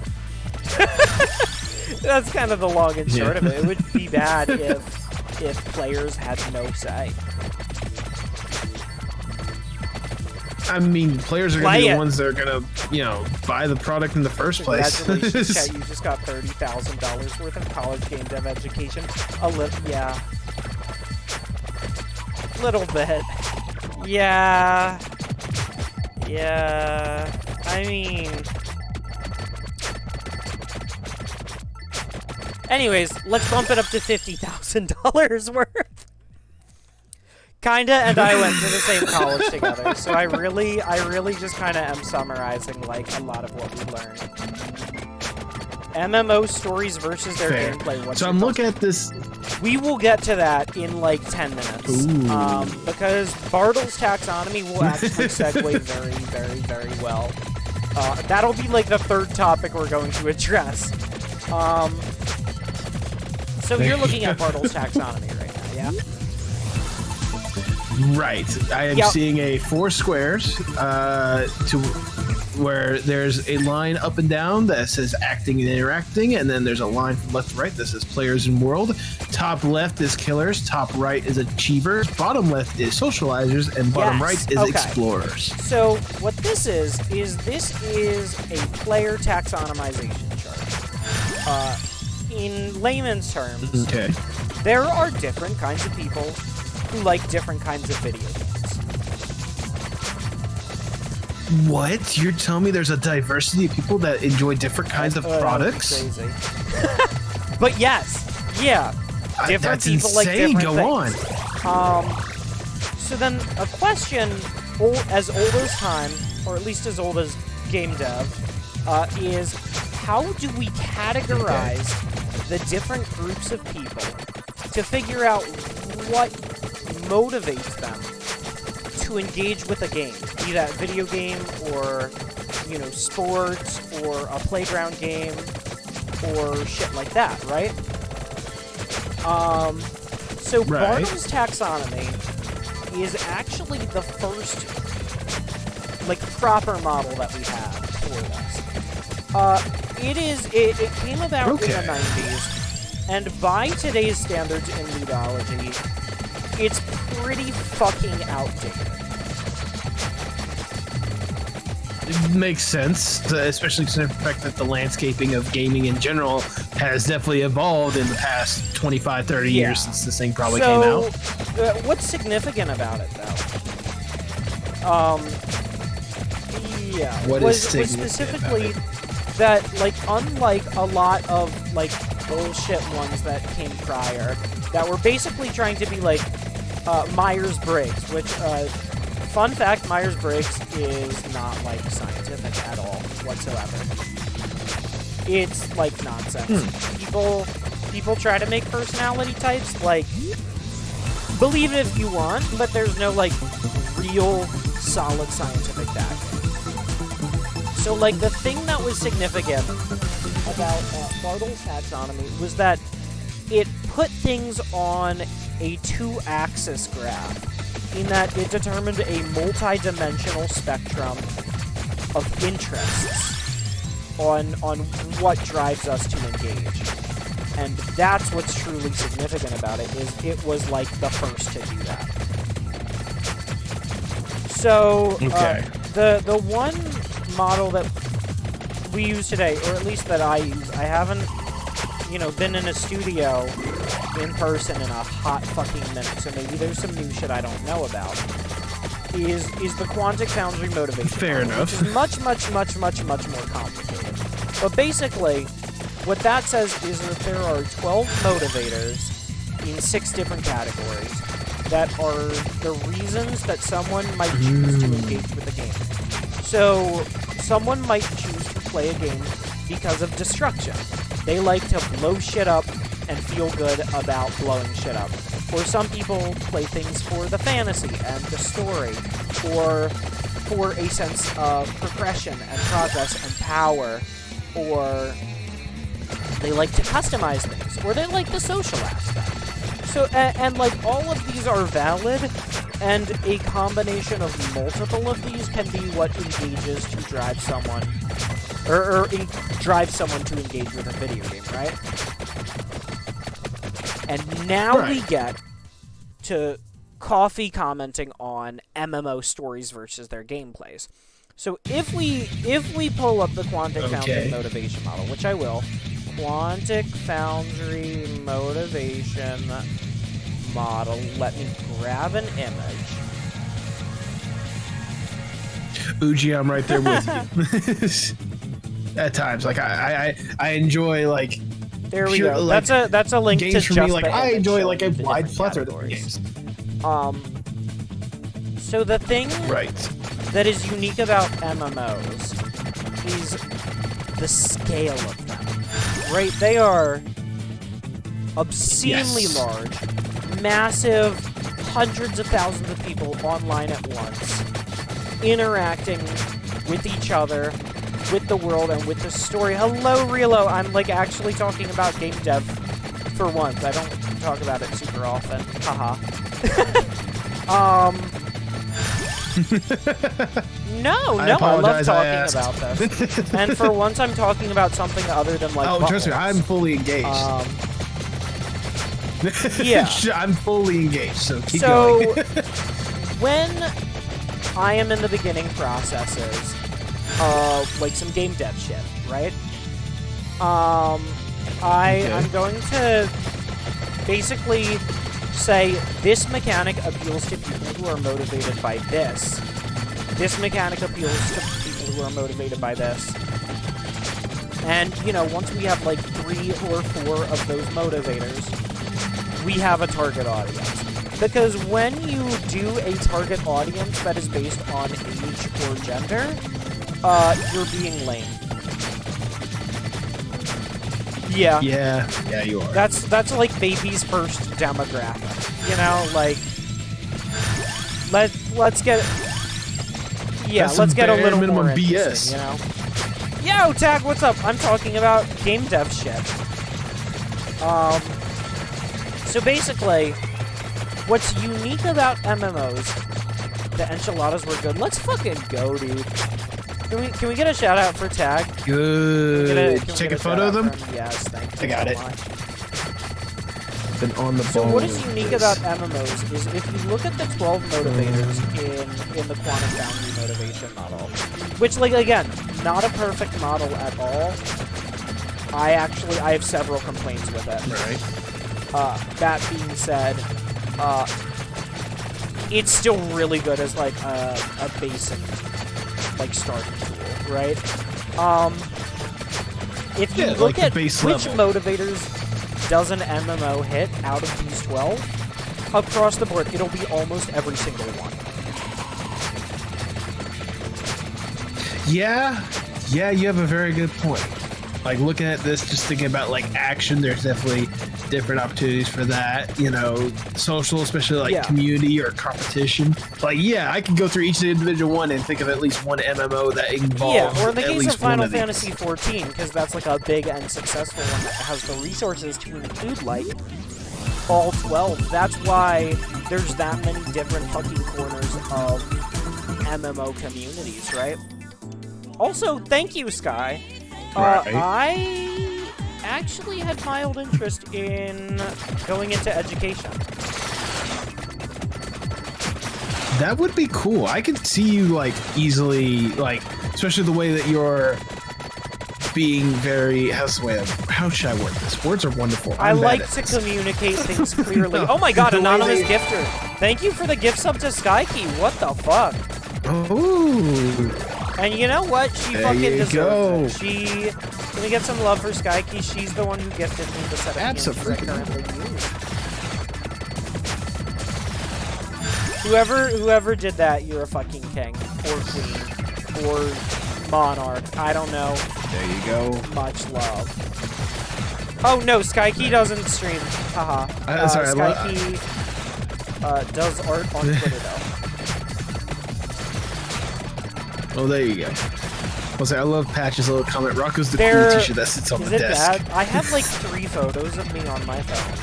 That's kind of the long and short of it. It would be bad if players had no say. I mean, players are going to be the ones that are going to, buy the product in the first place. Congratulations, Chat, you just got $30,000 worth of college game dev education. Little bit. Yeah. Yeah. I mean... Anyways, let's bump it up to $50,000 worth. Kinda, and I went to the same college together, so I really just kinda am summarizing, like, a lot of what we learned. MMO stories versus their Fair. gameplay. What's So your I'm thoughts? looking at this. We will get to that in like 10 minutes. Ooh. Because Bartle's taxonomy will actually segue very, very, very well. That'll be like the third topic we're going to address. So you're looking at Bartle's taxonomy right now, yeah? Right. I am Yep. seeing a 4 squares to where there's a line up and down that says acting and interacting, and then there's a line from left to right that says players and world. Top left is killers, top right is achievers, bottom left is socializers, and bottom Yes, right is okay. explorers. So what this is this is a player taxonomization chart. In layman's terms, Okay. there are different kinds of people who like different kinds of video games. What? You're telling me there's a diversity of people that enjoy different kinds of products? Crazy. But yes, yeah, different That's people like insane. different Go things. on. So then a question as old as time, or at least as old as game dev, is how do we categorize the different groups of people to figure out what motivates them to engage with a game, be that video game or, you know, sports or a playground game or shit like that, right? So Right. Bartle's taxonomy is actually the first, like, proper model that we have for this. It came about in Okay. the 90s, and by today's standards in ludology, it's pretty fucking outdated. It makes sense, especially considering the fact that the landscaping of gaming in general has definitely evolved in the past 25, 30 Yeah. years since this thing probably came out. What's significant about it, though? Yeah. What was, is was significant specifically that, like, unlike a lot of, like, bullshit ones that came prior, that were basically trying to be, like, Myers-Briggs, which, fun fact, Myers-Briggs is not, like, scientific at all, whatsoever. It's, like, nonsense. People try to make personality types, like, believe it if you want, but there's no, like, real solid scientific backing. So, like, the thing that was significant about Bartle's taxonomy was that it put things on a 2-axis graph, in that it determined a multi-dimensional spectrum of interests on what drives us to engage. And that's what's truly significant about it, is it was, like, the first to do that. So, Okay. the one model that we use today, or at least that I use, I haven't, you know, been in a studio in person in a hot fucking minute, so maybe there's some new shit I don't know about, is the Quantic Foundry motivation Fair model, enough. which is much more complicated. But basically, what that says is that there are 12 motivators in 6 different categories that are the reasons that someone might choose to engage with a game. So, someone might choose to play a game because of destruction. They like to blow shit up and feel good about blowing shit up. Or some people play things for the fantasy and the story, or for a sense of progression and progress and power, or they like to customize things, or they like the social aspect. So, and like, all of these are valid, and a combination of multiple of these can be what engages to drive someone, or drive someone to engage with a video game, right? And now we get to Coffee commenting on MMO stories versus their gameplays. So if we pull up the Quantic Foundry motivation model, which I will, Quantic Foundry motivation model. Let me grab an image. Uji, I'm right there with you. At times, like I enjoy like. There we pure, go. like, That's a link to games for just me. Like the I image enjoy showing like a the wide different plethora of different categories. games. So the thing Right. that is unique about MMOs is the scale of them. Right? They are obscenely Yes. large, massive, hundreds of thousands of people online at once, interacting with each other, with the world, and with the story. Hello, Relo! I'm, like, actually talking about game dev for once. I don't talk about it super often. Haha. No, I love talking about this. And for once, I'm talking about something other than, like, Oh, trust me, buttholes. I'm fully engaged. Yeah. I'm fully engaged, so keep going. When I am in the beginning processes of, like, some game dev shit, right? I'm going to basically say this mechanic appeals to people who are motivated by this. This mechanic appeals to people who are motivated by this. And, you know, once we have, like, 3 or 4 of those motivators, we have a target audience. Because when you do a target audience that is based on age or gender, you're being lame. Yeah. Yeah, you are. That's like baby's first demographic. You know, like let's get That's let's get a bare little minimum more BS. interesting, you know. Yo, Tag, what's up? I'm talking about game dev shit. So basically, what's unique about MMOs, the enchiladas were good. Let's fucking go, dude. Can we get a shout out for Tag? Good. Can we Take get a photo of shout them? out for him? Yes, thank you. I got so it. much. Been on the So ball. what is unique about MMOs is if you look at the 12 motivators in the Quantic Boundary motivation model, which, like, again, not a perfect model at all. I have several complaints with it. Right. That being said, it's still really good as, like, a basic, like, starting tool, right? If you look like the at base which level. motivators does an MMO hit out of these 12, across the board, it'll be almost every single one. Yeah, you have a very good point. Like, looking at this, just thinking about, like, action, there's definitely different opportunities for that. You know, social, especially, like, Yeah. community or competition. Like, yeah, I can go through each individual one and think of at least one MMO that involves Yeah, or in the at case least of one Final of these. Fantasy XIV, because that's, like, a big and successful one that has the resources to include, like, all 12. That's why there's that many different fucking corners of MMO communities, right? Also, thank you, Sky. Right. I actually had mild interest in going into education. That would be cool. I could see you, like, easily, like, especially the way that you're being very, how should I word this? Words are wonderful. I I'm bad like at to this. communicate things clearly. No, Oh my god, the way anonymous they- gifter. Thank you for the gift sub to Skykey. What the fuck? Ooh. And you know what? She There fucking you deserves it. Can we get some love for Skykey? She's the one who gifted me the set of PNGs I Abso-freaking-lutely. currently use. Whoever did that, you're a fucking king. Or queen. Or monarch. I don't know. There you go. Much love. Oh no, Skykey doesn't stream. Haha. Sorry, Skykey does art on Twitter though. Oh, there you go. I'll say, I love Patch's little comment. Rocco's the There- cool t-shirt that sits on Is the it desk. bad? I have like 3 photos of me on my phone.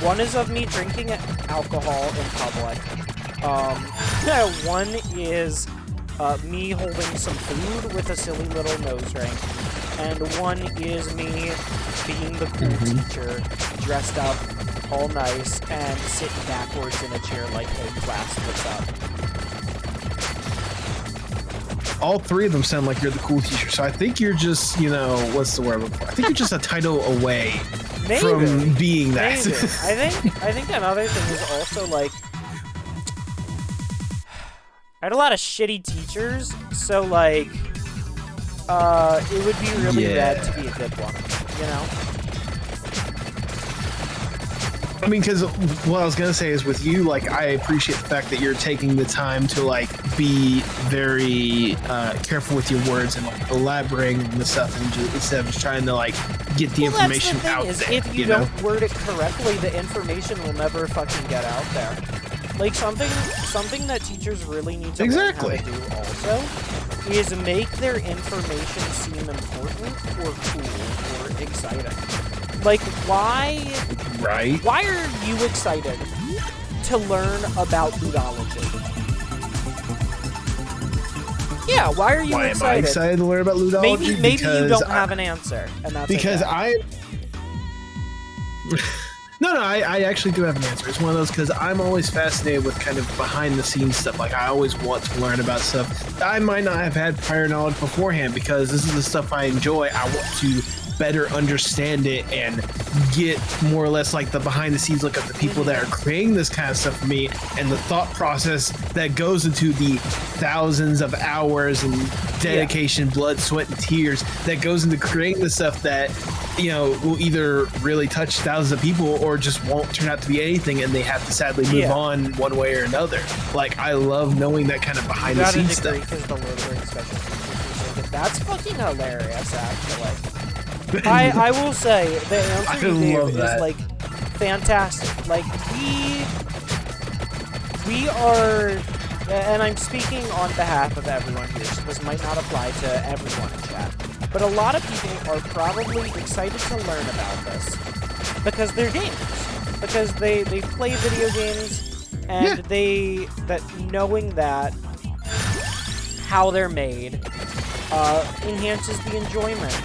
One is of me drinking alcohol in public. One is me holding some food with a silly little nose ring. And one is me being the cool teacher, dressed up all nice, and sitting backwards in a chair like, hey, class, what's up? All 3 of them sound like you're the cool teacher. So I think you're just, you know, what's the word? I think you're just a title away from being that. Maybe. I think another thing is also like I had a lot of shitty teachers, so like it would be really rad to be a good one, you know? I mean, because what I was gonna say is with you, like, I appreciate the fact that you're taking the time to like be very careful with your words and like elaborating on the stuff, and just, instead of just trying to like get the information that's the thing out is, there. if you don't word it correctly, the information will never fucking get out there. Like something that teachers really need to learn how to do also is make their information seem important or cool or exciting. Like, why are you excited to learn about ludology? Yeah, why are you excited? Why am I excited to learn about ludology? Maybe you don't have an answer, and that's because okay. I actually do have an answer. It's one of those because I'm always fascinated with kind of behind the scenes stuff. Like, I always want to learn about stuff I might not have had prior knowledge beforehand, because this is the stuff I enjoy. I want to better understand it and get more or less like the behind the scenes look at the people that are creating this kind of stuff for me, and the thought process that goes into the thousands of hours and dedication, blood, sweat, and tears that goes into creating the stuff that, you know, will either really touch thousands of people or just won't turn out to be anything, and they have to sadly move on one way or another. Like, I love knowing that kind of behind the scenes stuff. Because the Lord of the Rings special features, that's fucking hilarious, actually. I will say the answer you gave is like fantastic. Like we are, and I'm speaking on behalf of everyone here, so this might not apply to everyone in chat, but a lot of people are probably excited to learn about this because they're gamers, because they play video games, and knowing that how they're made enhances the enjoyment,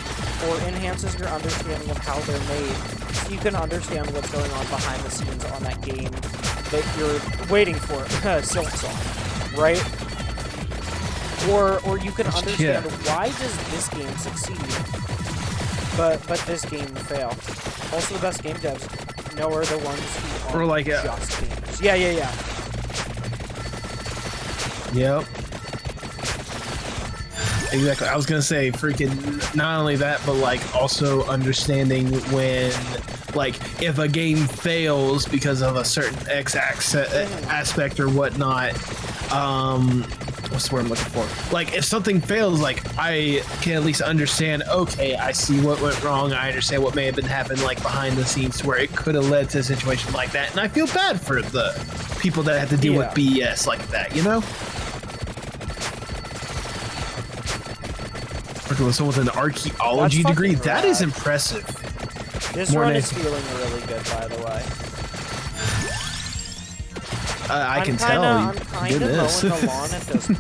or enhances your understanding of how they're made, so you can understand what's going on behind the scenes on that game that you're waiting for, Silk Song, right? Or you can understand why does this game succeed, but this game fail. Also, the best game devs are the ones who are like just gamers. Yeah. Yep. Exactly. I was gonna say, freaking, not only that, but like also understanding when, like, if a game fails because of a certain aspect or whatnot. What's the word I'm looking for? Like, if something fails, like, I can at least understand. Okay, I see what went wrong. I understand what may have been happening, like, behind the scenes, to where it could have led to a situation like that, and I feel bad for the people that had to deal with BS like that. You know. Working with someone with an archaeology degree, that is impressive. This run is feeling really good, by the way. I can tell. I'm kind of mowing the lawn at this point.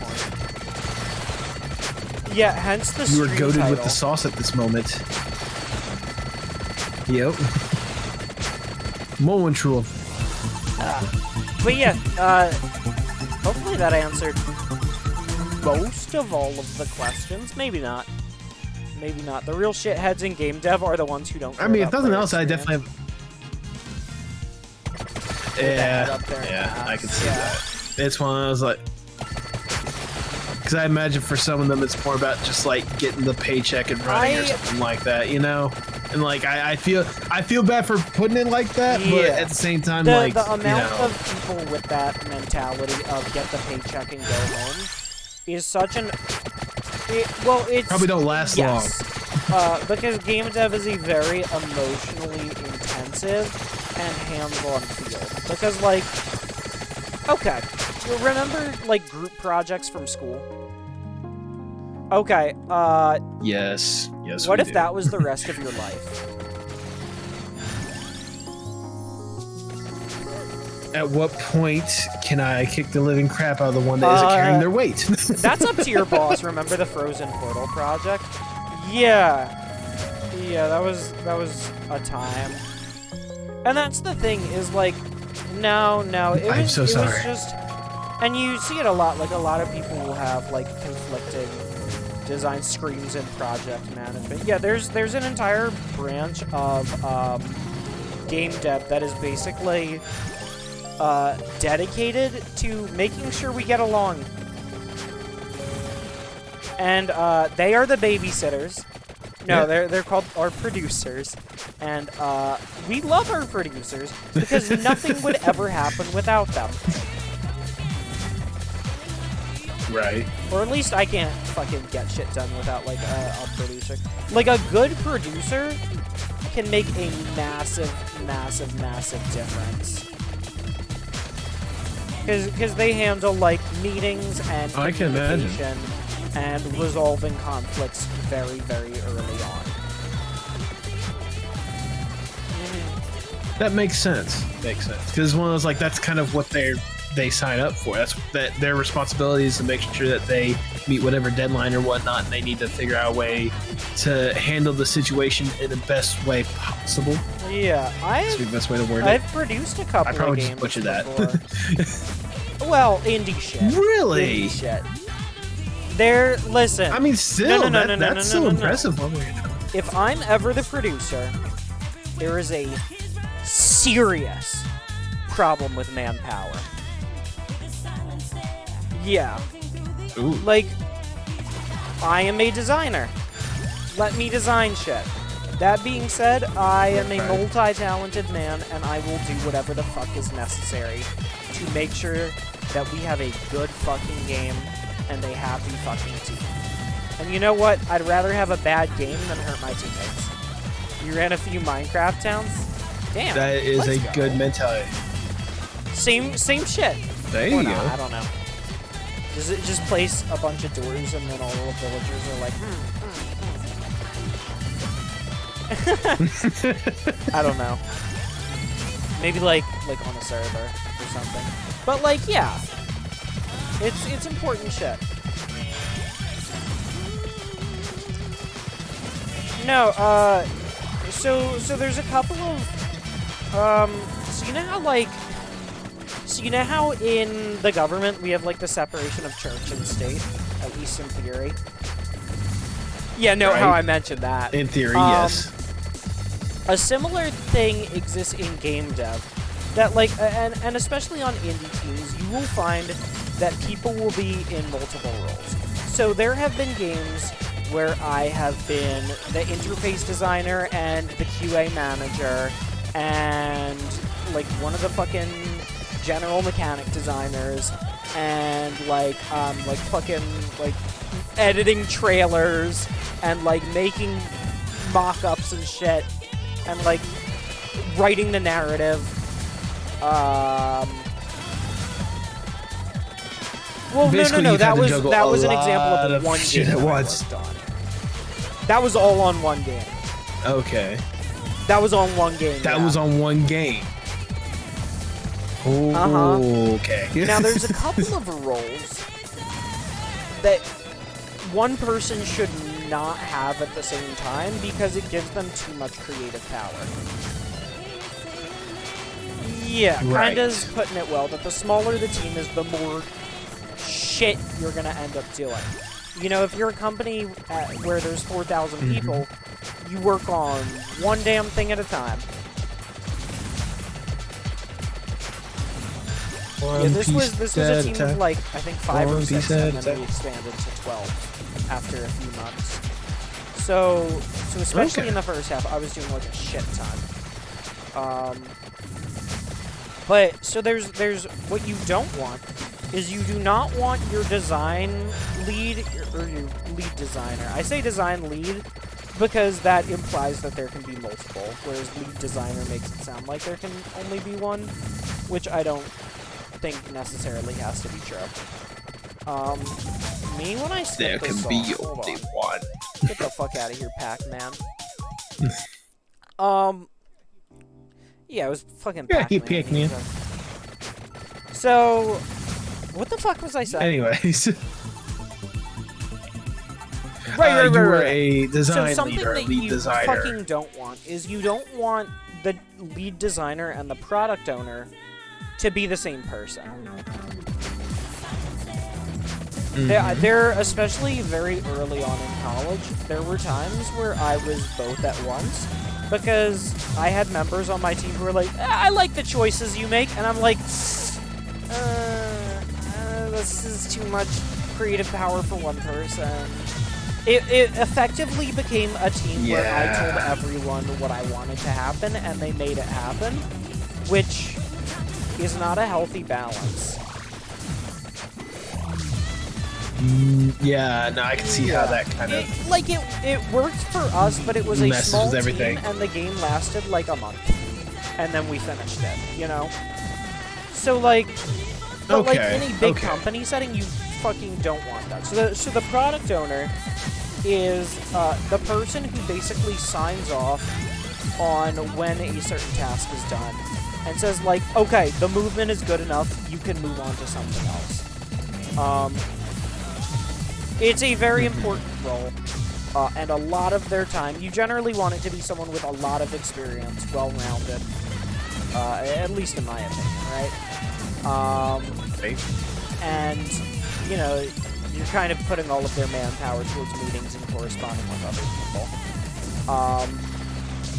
Yeah, hence the You were stream goated title. with the sauce at this moment. Yep. Mowing true. But yeah, hopefully that answered most of all of the questions. Maybe not. Maybe not. The real shitheads in game dev are the ones who don't care. I mean, if about nothing player else, I definitely have. Yeah, I can see that. It's one I was like, because I imagine for some of them it's more about just like getting the paycheck and running or something like that, you know. And like I feel bad for putting it like that, but at the same time, the of amount of people with that mentality of get the paycheck and go home is such an it's probably don't last long. Because game dev is a very emotionally intensive and hands-on field. Because, like, okay, you remember, like, group projects from school? Okay, Yes, what if that was the rest of your life? At what point can I kick the living crap out of the one that isn't carrying their weight? That's up to your boss. Remember the Frozen Portal project? Yeah, that was a time. And that's the thing is, like, no, I'm so sorry. Was just, and you see it a lot. Like, a lot of people will have like conflicting design screens and project management. Yeah, there's an entire branch of game dev that is basically dedicated to making sure we get along. And they are the babysitters. No, they're called our producers. And we love our producers because nothing would ever happen without them. Right. Or at least I can't fucking get shit done without, like, a producer. Like, a good producer can make a massive, massive, massive difference. Because they handle, like, meetings and I can imagine. communication and resolving conflicts very, very early on. That makes sense. Makes sense. Because one of those, like, that's kind of what they sign up for. That's that their responsibility is to make sure that they meet whatever deadline or whatnot, and they need to figure out a way to handle the situation in the best way possible. Yeah, That's the best way to word it. I've produced a couple I probably of just games butchered that. before. Well, indie shit. Really? Indie shit. Listen. I mean, still, No, that's still impressive. One way or another. If I'm ever the producer, there is a serious problem with manpower. Yeah. Ooh. Like, I am a designer. Let me design shit. That being said, I am a multi-talented man, and I will do whatever the fuck is necessary to make sure that we have a good fucking game and a happy fucking team. And you know what? I'd rather have a bad game than hurt my teammates. You ran a few Minecraft towns? Damn. That is let's a go. good mentality. Same shit. There you Or go. not, I don't know. Does it just place a bunch of doors and then all the villagers are like, I don't know. Maybe like on a server or something. But like, yeah. It's important shit. No, so there's a couple of so you know how in the government we have like the separation of church and state, at least in theory? Yeah, no, how I mentioned that. In theory, yes. A similar thing exists in game dev. That like, and especially on indie teams, you will find that people will be in multiple roles. So there have been games where I have been the interface designer and the QA manager and like one of the fucking general mechanic designers and like fucking like editing trailers and like making mock-ups and shit and like writing the narrative. Well, Basically, no. you've had That to was juggle an a example lot of of one shit game at that I once. worked on. That was all on one game. Okay. That was on one game. That yeah. was on one game. Oh, Uh-huh. okay. Now, there's a couple of roles that one person should not have at the same time because it gives them too much creative power. Yeah, Right. kinda's putting it well, that the smaller the team is, the more shit you're gonna end up doing. You know, if you're a company where there's 4,000 people, you work on one damn thing at a time. Yeah, this was a team of like, I think 5 or 6, and then we expanded to 12 after a few months. So especially in the first half, I was doing like a shit ton. But so there's what you don't want is you do not want your design lead or your lead designer. I say design lead because that implies that there can be multiple, whereas lead designer makes it sound like there can only be one, which I don't think necessarily has to be true. Me when I skip There this can be song, hold only on. one. Get the fuck out of here, Pac-Man. Yeah, it was fucking Yeah, Pac-Man. he Pac-Man. So, what the fuck was I saying? Anyways. Right. You were a design So something leader, that lead you designer. fucking don't want is you don't want the lead designer and the product owner to be the same person. They're especially very early on in college. There were times where I was both at once because I had members on my team who were like, I like the choices you make, and I'm like, this is too much creative power for one person. It effectively became a team where I told everyone what I wanted to happen, and they made it happen, which is not a healthy balance. Yeah, no, I can see how that kind of it worked for us, but it was a messes small with everything. team, and the game lasted like a month, and then we finished it. You know, so like, but like in a big company setting, you fucking don't want that. So the product owner is the person who basically signs off on when a certain task is done, and says like, okay, the movement is good enough, you can move on to something else. It's a very important role, and a lot of their time, you generally want it to be someone with a lot of experience, well-rounded, at least in my opinion, right? And, you know, you're kind of putting all of their manpower towards meetings and corresponding with other people.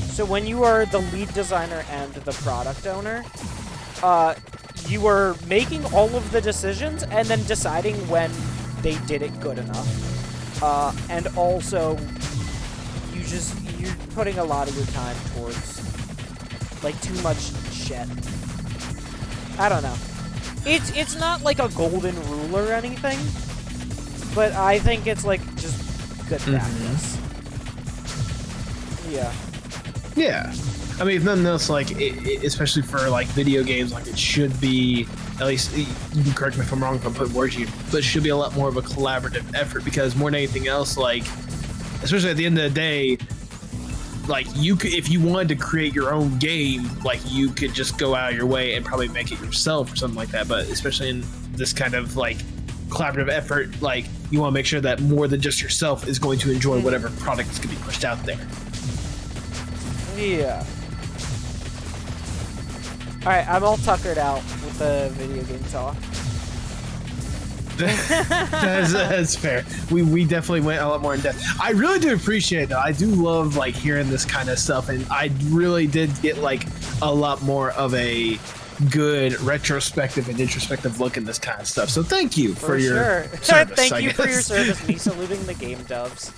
So when you are the lead designer and the product owner, you are making all of the decisions and then deciding when they did it good enough. And also, you're putting a lot of your time towards, like, too much shit. I don't know. It's not like a golden rule or anything, but I think it's, like, just good practice. Yeah. Yeah. I mean, if nothing else, like, especially for, like, video games, like, it should be, at least, you can correct me if I'm wrong if I'm putting words to you, but it should be a lot more of a collaborative effort, because more than anything else, like, especially at the end of the day, like, you could, if you wanted to create your own game, like, you could just go out of your way and probably make it yourself or something like that, but especially in this kind of, like, collaborative effort, like, you want to make sure that more than just yourself is going to enjoy whatever product is going to be pushed out there. Yeah. Alright, I'm all tuckered out with the video game talk. That's fair. We definitely went a lot more in depth. I really do appreciate it, though. I do love, like, hearing this kind of stuff, and I really did get, like, a lot more of a good retrospective and introspective look in this kind of stuff. So thank you for your service, Thank you for your service, me saluting the game devs.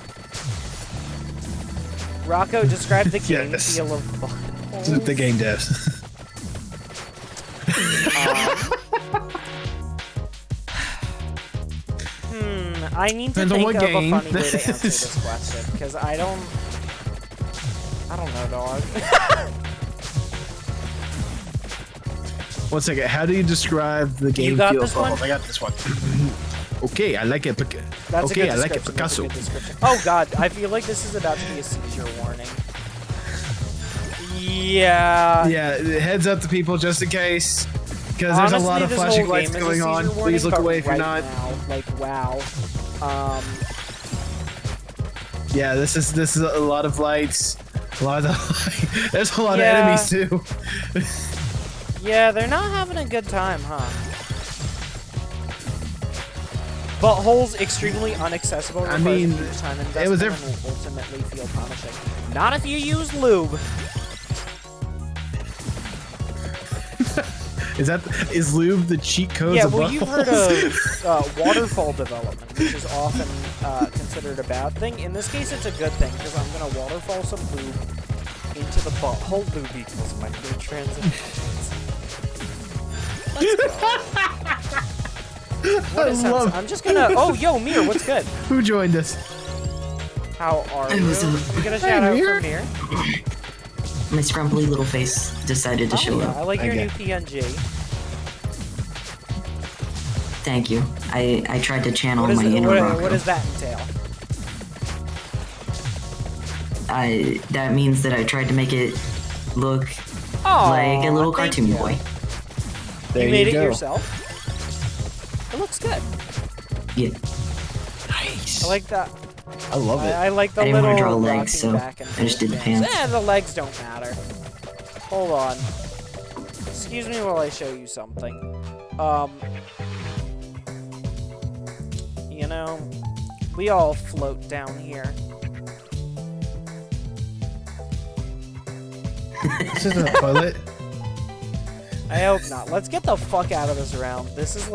Rocco, describe the game feel of buttholes. The game devs. I need to think of a funny way to answer this question, because I don't know, dog. 1 second, how do you describe the game got feel? this one? I got this one. Okay, I like it. That's okay, a I good like it, description. Picasso. Oh god, I feel like this is about to be a seizure warning. Yeah. Yeah, heads up to people just in case, because there's a lot of this flashing whole lights game is a going on. seizure warning, Please look but away if you're right not. now, like, wow. Yeah, this is a lot of lights. There's a lot of enemies too. Yeah, they're not having a good time, huh? Buttholes extremely unaccessible. I mean, time it was and will ultimately feel punishing. Not if you use lube. Is lube the cheat codes? Yeah, of well, you've heard buttholes? of waterfall development, which is often considered a bad thing. In this case, it's a good thing, because I'm going to waterfall some lube into the butthole. Lube equals microtransactions. Let's go. What is sense? I'm just going to... Oh, yo, Mir, what's good? Who joined us? How are you? We got a shout out from Mir. My scrumply little face decided to show up. I like your new PNG. Thank you. I tried to channel my inner Rocco. What does that entail? That means that I tried to make it look like a little cartoon boy. There you made it go. yourself? It looks good. Yeah. Nice. I like that. I love it. I like the I didn't little want to draw legs, so back and I just did the forth pants. dance. The legs don't matter. Hold on. Excuse me while I show you something. know, we all float down here. This isn't a toilet. I hope not. Let's get the fuck out of this round. This is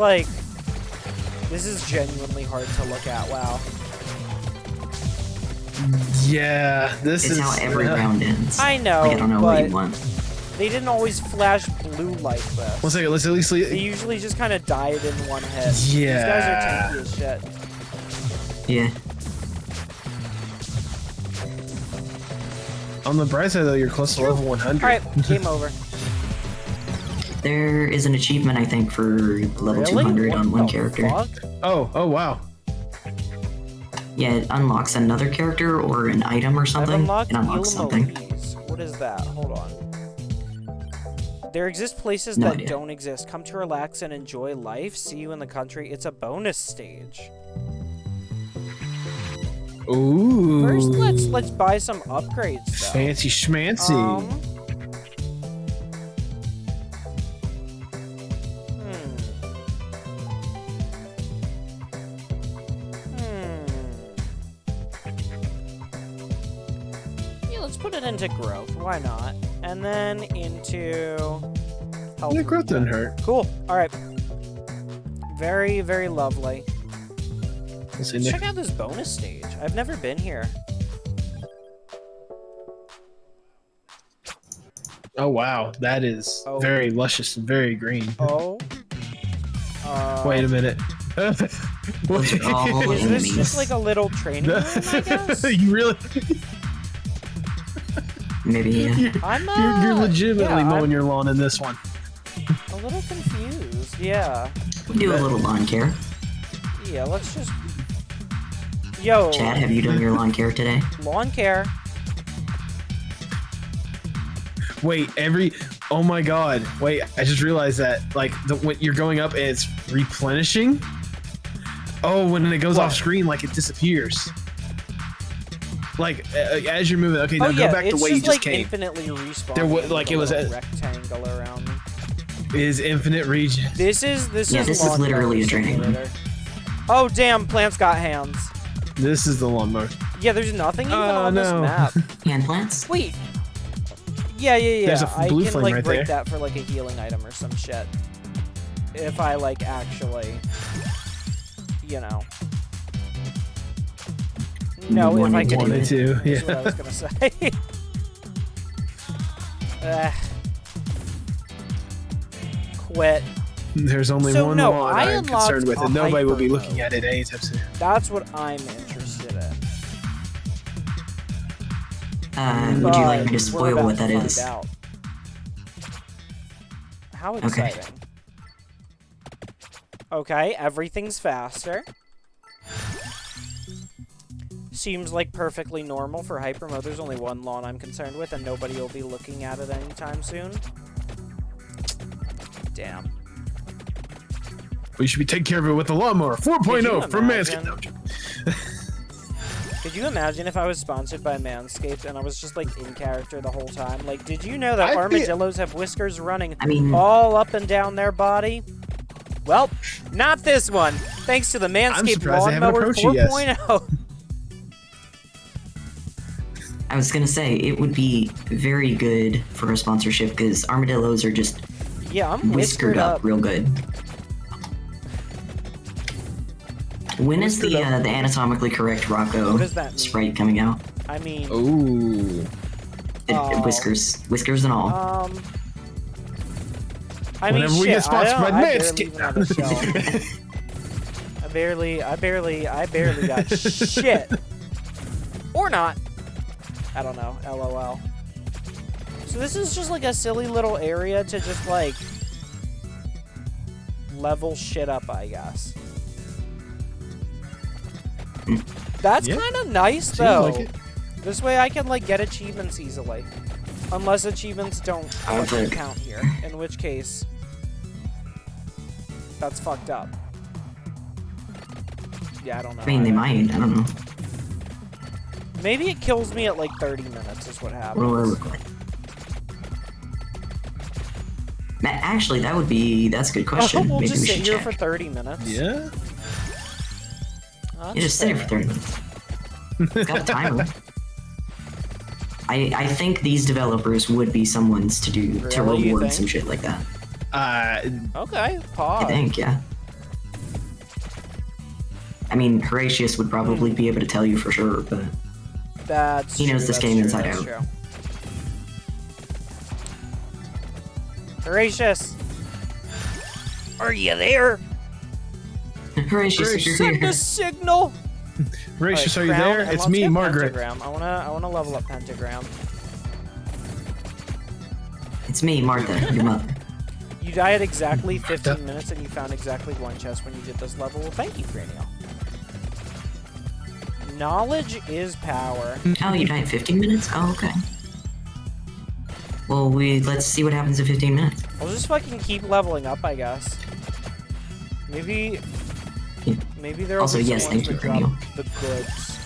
genuinely hard to look at. Wow. Yeah, this It's is how every round ends. I know, Like, I don't know what you but want. they didn't always flash blue like this. One second, let's at least. They usually just kind of died in one hit. Yeah. These guys are tanky as shit. Yeah. On the bright side, though, you're close to level 100. Alright, game over. There is an achievement, I think, for level Really? 200 What on one the character. fuck? Oh, wow. Yeah, it unlocks another character or an item or I've something. unlocked It unlocks something. Ilmolese. What is that? Hold on. There exist places No that idea. don't exist. Come to relax and enjoy life. See you in the country. It's a bonus stage. Ooh. First, let's buy some upgrades though. Fancy schmancy. Yeah, let's put it into growth. Why not? And then into health. Yeah, growth doesn't regen. hurt. Cool. All right. Very, very lovely. Let's see, Let's Nick. check out this bonus stage. I've never been here. Oh, wow. That is Oh. very luscious and very green. Oh. Wait a minute. Those are all Is this enemies. just like a little training room, I guess? You really? Maybe, yeah. You're legitimately yeah, mowing your lawn in this one. I'm a little confused. Yeah. We do a little lawn care. Yeah, let's just... Yo, Chad, have you done your lawn care today? lawn care. Wait, oh my god. Wait, I just realized that, like, when you're going up and it's replenishing. Oh, when it goes What? off screen, like, it disappears. Like, as you're moving. Okay, now Oh go yeah, back to it's where you just just like came. infinitely respawning. There was- like, a it was little a- rectangle around me. It is infinite region. This is Yeah, this is lawn literally care a training room. simulator. Oh damn, plants got hands. This is the lawnmower. Yeah, there's nothing even Oh, on this no. map. Hand plants? Wait. Yeah. There's a I blue can flame like right break there. that for like a healing item or some shit. If I like actually, you know. No, if I Wanted can. Wanted to, Is what I yeah. was gonna say. Quit. There's only So, one no, lawn I I'm unlocked concerned with, a and nobody will be hyper looking mode. at it anytime soon. That's what I'm interested in. Would you like me But to we're spoil about what to that find is? out. How Okay. exciting. Okay, everything's faster. Seems like perfectly normal for hyper mode. There's only one lawn I'm concerned with, and nobody will be looking at it anytime soon. Damn. We should be taking care of it with the lawnmower Could you 4.0 from imagine? Manscaped. Could you imagine if I was sponsored by Manscaped and I was just like in character the whole time? Like, did you know that I'd be- armadillos have whiskers running I mean- all up and down their body? Well, not this one. Thanks to the Manscaped surprised they haven't Lawnmower approached you yet. 4.0. I was gonna say, it would be very good for a sponsorship because armadillos are just Yeah, I'm whiskered up real good. When is the anatomically correct Rocco What does that mean? sprite coming out? I mean, Ooh. Oh. Whiskers and all. I mean, Whenever we shit, get sponsored I by barely Manscaped. even have a show. I barely got shit. Or not. I don't know. LOL. So this is just like a silly little area to just like level shit up, I guess. That's Yeah. kind of nice Seems though. like it. This way I can like get achievements easily. Unless achievements don't fucking count here. In which case, that's fucked up. Yeah, I don't know. I mean, they might. I don't know. Maybe it kills me at like 30 minutes is what What do I happens. look like? Actually, that's a good question. we'll Maybe just we sit should here check. for 30 minutes. Yeah? You just sit it for 30 minutes. It's got a timer. I think these developers would be someone's to Really, you reward think? some shit like that. Okay, I pause. think, yeah. I mean, Horatius would probably be able to tell you for sure, but That's he knows true, this that's game true, inside that's out. true. Horatius! Are you there? Horatius, if you're Send here. a signal! Gracious, Alright, are you Crown, there? and It's let's me, get Margaret. Pentagram. I wanna level up Pentagram. It's me, Martha, your mother. You died at exactly 15 minutes and you found exactly one chest when you did this level. Well, thank you, Cranial. Knowledge is power. Oh, you died in 15 minutes? Oh, okay. Well, let's see what happens in 15 minutes. I'll just fucking keep leveling up, I guess. Maybe there will Also, be some yes, ones thank you, that drop Cranial. the goods.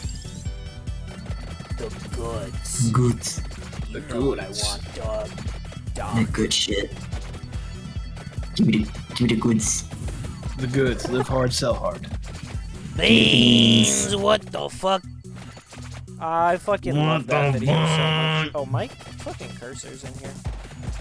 The goods. Good. You know what I want, dog. That good shit. Give me the goods. The goods. Live hard, sell hard. Beans! What the fuck? I fucking love that video so much. Oh, my fucking cursor's in here.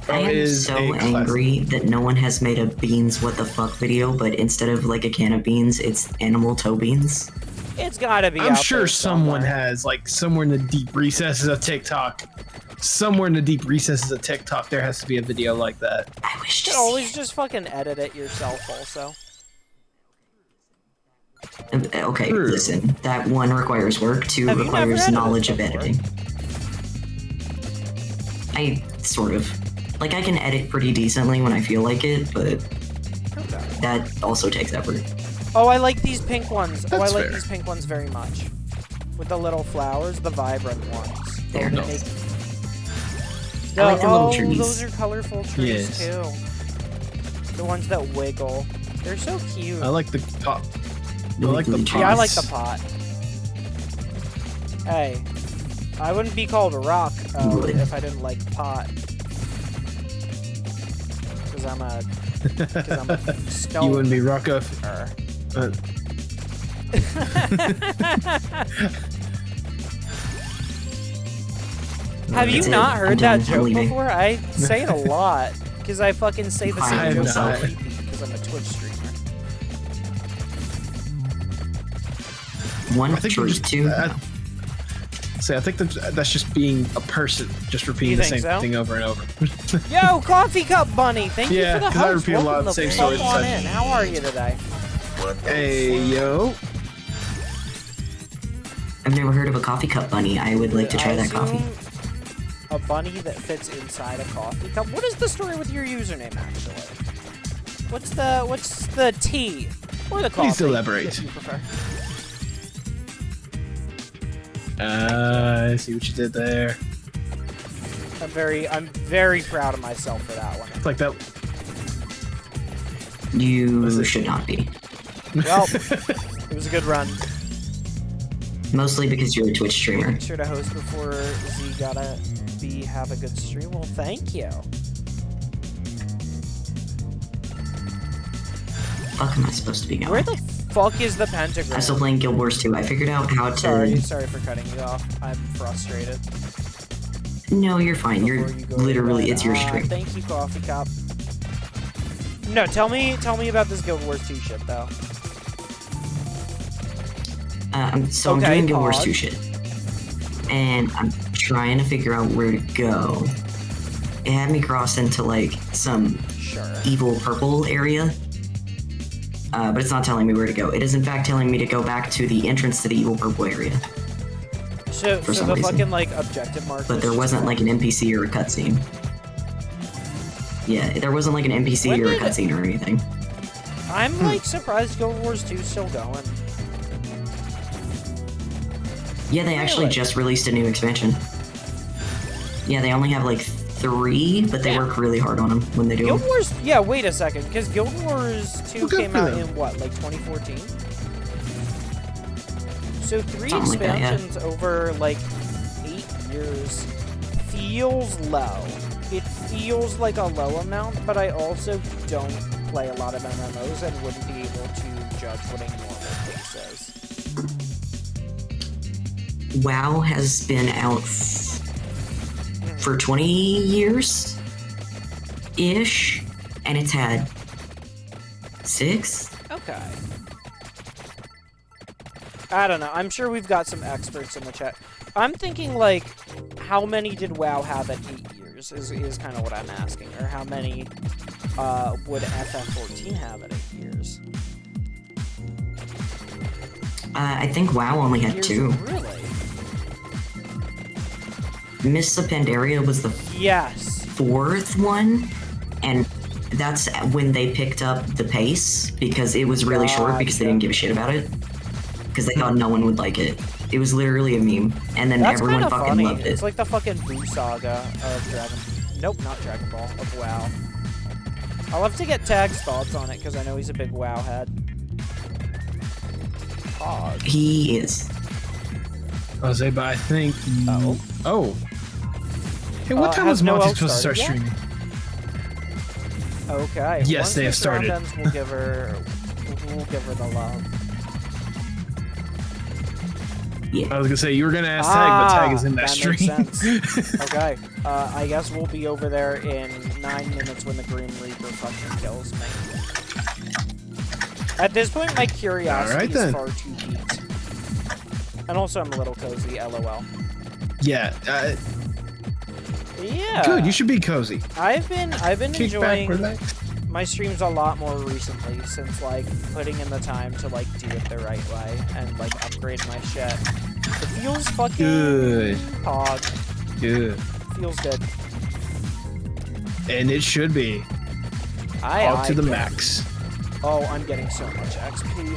I am is so a classic. angry that no one has made a beans what the fuck video, but instead of like a can of beans, it's animal toe beans. It's gotta be I'm out sure there someone somewhere. has, like, somewhere in the deep recesses of TikTok. Somewhere in the deep recesses of TikTok, there has to be a video like that. I wish You to can always see just fucking edit it yourself, also. it. Okay, True. listen. That one requires work, two Have you never requires edited knowledge of before? editing. I sort of. Like, I can edit pretty decently when I feel like it, but Okay. that also takes effort. Oh, I like these pink ones. Oh, I That's like fair. these pink ones very much. With the little flowers, the vibrant ones. There. They No. make- I like the little oh, trees. those are colorful trees Yes. too. The ones that wiggle. They're so cute. I like the pot. I like the Wiggly pots. trees. Yeah, I like the pot. Hey, I wouldn't be called a rock Would. if I didn't like pot. Because I'm a stone. You wouldn't be Rocco. Have you That's it. not I'm heard done. that I'm joke leaving. before? I say it a lot. Because I fucking say the I same have joke not. on repeat because I'm a Twitch streamer. One I think you tree, just. two. I think that's just being a person, just repeating You the think same so? thing over and over. Yo, Coffee Cup Bunny! Thank Yeah, you for the 'cause I host. repeat a lot Welcome of the the same fuck stories on that- in. How are you today? What the Hey, yo. I've never heard of a coffee cup bunny. I would like to try I that coffee. assume a bunny that fits inside a coffee cup. What is the story with your username, actually? What's the tea or the coffee? Please elaborate. that you prefer? I see what you did there. I'm very proud of myself for that one. It's like that. You should not be. Well, it was a good run. Mostly because you're a Twitch streamer. Make sure to host before Z gotta have a good stream. Well, thank you. Fuck am I supposed to be Where going? the fuck is the pentagram? I'm still playing Guild Wars 2. I figured out how to... Sorry for cutting you off. I'm frustrated. No, you're fine. You're Before you go to literally, bed. it's your stream. Thank you, Coffee Cup. No, tell me about this Guild Wars 2 shit though. So I'm Okay, doing Guild Wars pause. 2 shit. And I'm trying to figure out where to go. It had me cross into, like, some Sure. evil purple area. But it's not telling me where to go. It is, in fact, telling me to go back to the entrance to the evil purple area. So some the reason. fucking like objective marker. But there wasn't, like, an NPC or a cutscene. Yeah, there wasn't, like, an NPC When or a did- cutscene or anything. I'm like surprised Guild Wars 2 is still going. Yeah, they actually Really? just released a new expansion. Yeah, they only have like 3, but they Yeah. work really hard on them when they do Guild them. Wars. Yeah, wait a second, because Guild Wars 2 Well, good came for out them. in what, like 2014? So 3 Something like that, yeah. expansions over like 8 years feels low. It feels like a low amount, but I also don't play a lot of MMOs and wouldn't be able to judge what a normal pace is. WoW has been out for 20 years ish, and it's had 6. Okay. I don't know. I'm sure we've got some experts in the chat. I'm thinking, like, how many did WoW have at 8 years is kind of what I'm asking. Or how many would FF14 have at 8 years? I think WoW only had 2. Really? Mists of Pandaria was the Yes. 4th one, and that's when they picked up the pace, because it was really short because they didn't give a shit about it. Because they thought no one would like it. It was literally a meme, and then That's everyone kinda fucking funny. loved it. It's like the fucking Boo Saga of Dragon... Nope, not Dragon Ball, of WoW. I'll have to get Tag's thoughts on it, because I know he's a big WoW head. Pog. He is. I was say, but I think. Oh. Oh. Hey, what time has was no Monty elk supposed to start started yet? streaming? Okay. Yes, once they have this started. round ends, we'll give her the love. Yeah. I was gonna say you were gonna ask Tag, but Tag is in that stream. Makes sense. Okay. I guess we'll be over there in 9 minutes when the Grim Reaper fucking kills me. At this point, my curiosity is far too peaked. And also, I'm a little cozy. LOL. Yeah. Yeah. Good. You should be cozy. I've been Kick enjoying back, relax. my streams a lot more recently since like putting in the time to like do it the right way and like upgrade my shit. It feels fucking Good. Pog. Good. Feels good. And it should be. All to the max. Oh, I'm getting so much XP.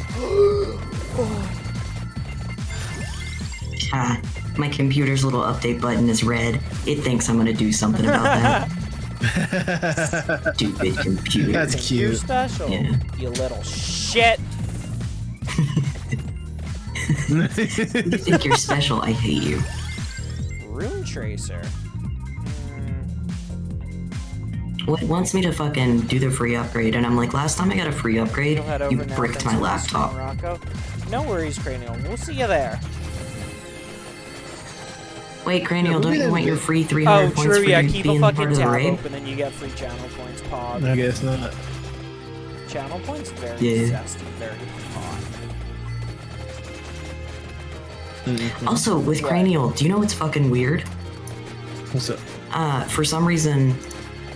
My computer's little update button is red. It thinks I'm gonna do something about that. Stupid computer. That's You're cute. special, Yeah. you little shit. You think you're special? I hate you. Rune Tracer. Well, it wants me to fucking do the free upgrade, and I'm like, last time I got a free upgrade, You'll head you over now. bricked Thanks my for the stream, laptop. Rocco. No worries, Cranial. We'll see you there. Wait, Cranial, don't you want your free 300 Oh, points true, for yeah, you keep a being part fucking of the tab raid? open and you get free channel points, Pog. I guess not. Channel points, very Yeah. zesty, very hot. Also, with What? Cranial, do you know what's fucking weird? What's up? For some reason,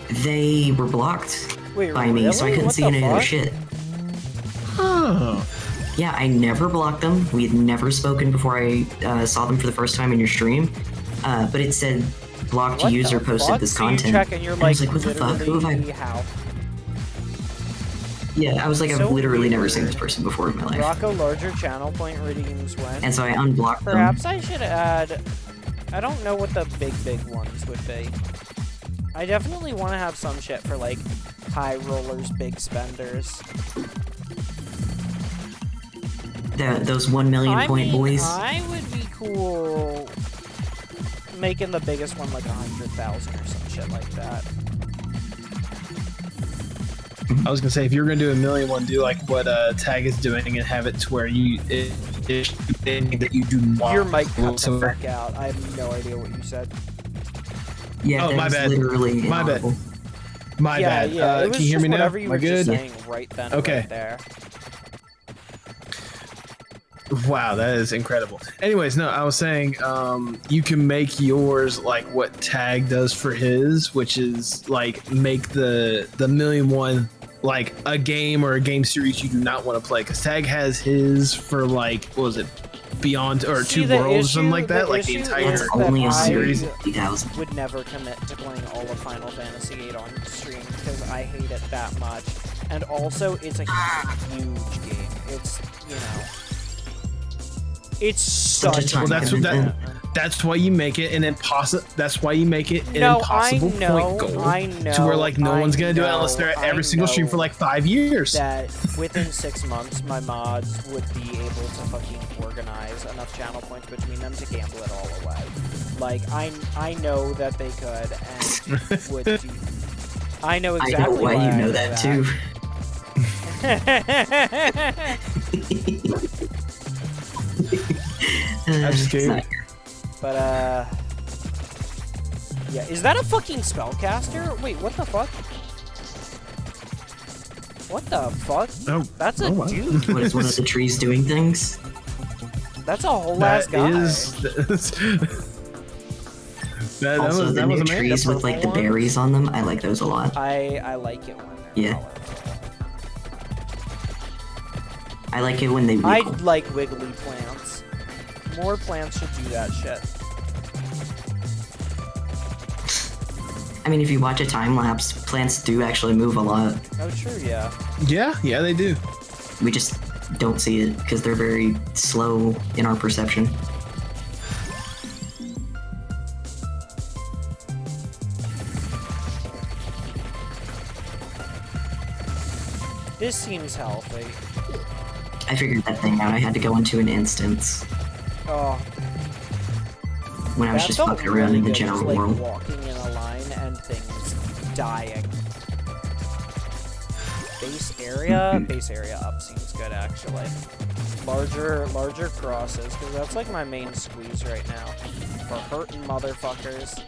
they were blocked Wait, by me, so I really? couldn't What see the any of their fuck? shit. Oh. Yeah, I never blocked them. We had never spoken before I saw them for the first time in your stream. But it said, blocked What user the posted fuck? this So you content. check and you're And I was like, like, what the fuck? Who have literally, I... how? Yeah, I was like, So I've literally never weird. seen this person before in my life. Rocco larger channel point redeems when? And so I unblocked them. Perhaps I should add... I don't know what the big ones would be. I definitely want to have some shit for, like, high rollers, big spenders. Those 1 million point boys. I would be cool making the biggest one like 100,000 or some shit like that. I was gonna say if you're gonna do a million one, do like what Tag is doing and have it to where that you do not. Your mic cut the whatsoever. fuck out. I have no idea what you said. Yeah, Oh, that my was bad. literally My bad. inaudible. My bad. Yeah, it was can you hear just me now? whatever you Am I were good? just saying right then, Okay. right there. Wow, that is incredible. Anyways, no, I was saying you can make yours like what Tag does for his, which is like make the million one like a game or a game series you do not want to play. Because Tag has his for like, what was it, Beyond or See, Two the Worlds or something issue- like that, the like the issue entire is It's that only a I series of 50,000. would never commit to playing all of Final Fantasy VIII on stream because I hate it that much. And also, it's a huge game. It's, you know... It's Such a such time Well, that's what commitment. that's why you make it an impossible. That's why you make it an No, impossible I know, point goal I know, to where like no I one's gonna do it unless know, they're at I every single stream for know like 5 years. that within 6 months, my mods would be able to fucking organize enough channel points between them to gamble it all away. Like, I know that they could and would do... I know I exactly know why you know I that too. I'm It's scared. not here. But, yeah, is that a fucking spellcaster? Wait, what the fuck? What the fuck? Oh, That's a oh, wow. dude. What is one of the trees doing things? That's a whole ass That guy. is. that Also, was the that was new a man. trees with like the purple berries on them, I like those a lot. I like it when they're Yeah. colorful. I like it when they I wiggle. like wiggly plants. More plants should do that shit. I mean, if you watch a time lapse, plants do actually move a lot. Oh, true, yeah. Yeah, they do. We just don't see it because they're very slow in our perception. This seems healthy. I figured that thing out. I had to go into an instance Oh, when I was that just felt fucking around really in the good, general just, like, world. walking in a line and things dying. Base area up seems good actually. Larger crosses, because that's like my main squeeze right now. For hurting motherfuckers.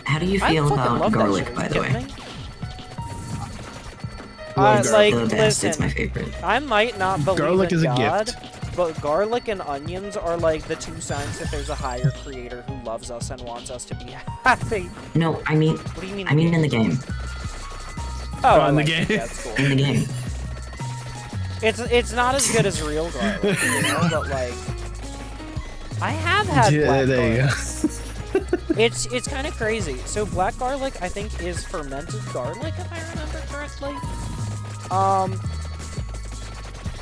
How do you I feel fucking about love garlic, that by shit. the Are you way? kidding me? It's Like, the best. It's listen, my favorite. I might not believe Garlic in is a God, gift. but garlic and onions are like the two signs that there's a higher creator who loves us and wants us to be happy. No, I mean, What do you mean? in the game. Oh, in the like game. it. That's cool. In the game. It's not as good as real garlic, you know, but like I have had Yeah, black there you garlic. It's kind of crazy. So black garlic, I think, is fermented garlic, if I remember correctly.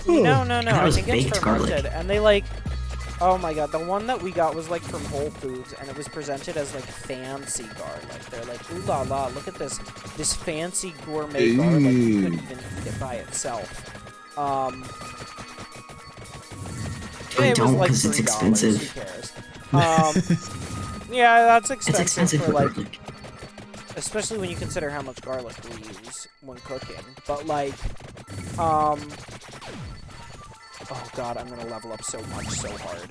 No. That I was think it's baked fermented, garlic. and they like. Oh my god, the one that we got was like from Whole Foods, and it was presented as like fancy garlic. They're like, ooh la la, look at this fancy gourmet garlic. You couldn't even eat it by itself. It don't, was like 'cause it's $3. expensive. Who cares? Yeah, that's expensive, It's expensive for for like, garlic. especially when you consider how much garlic we use when cooking. But like, oh god, I'm gonna level up so much, so hard.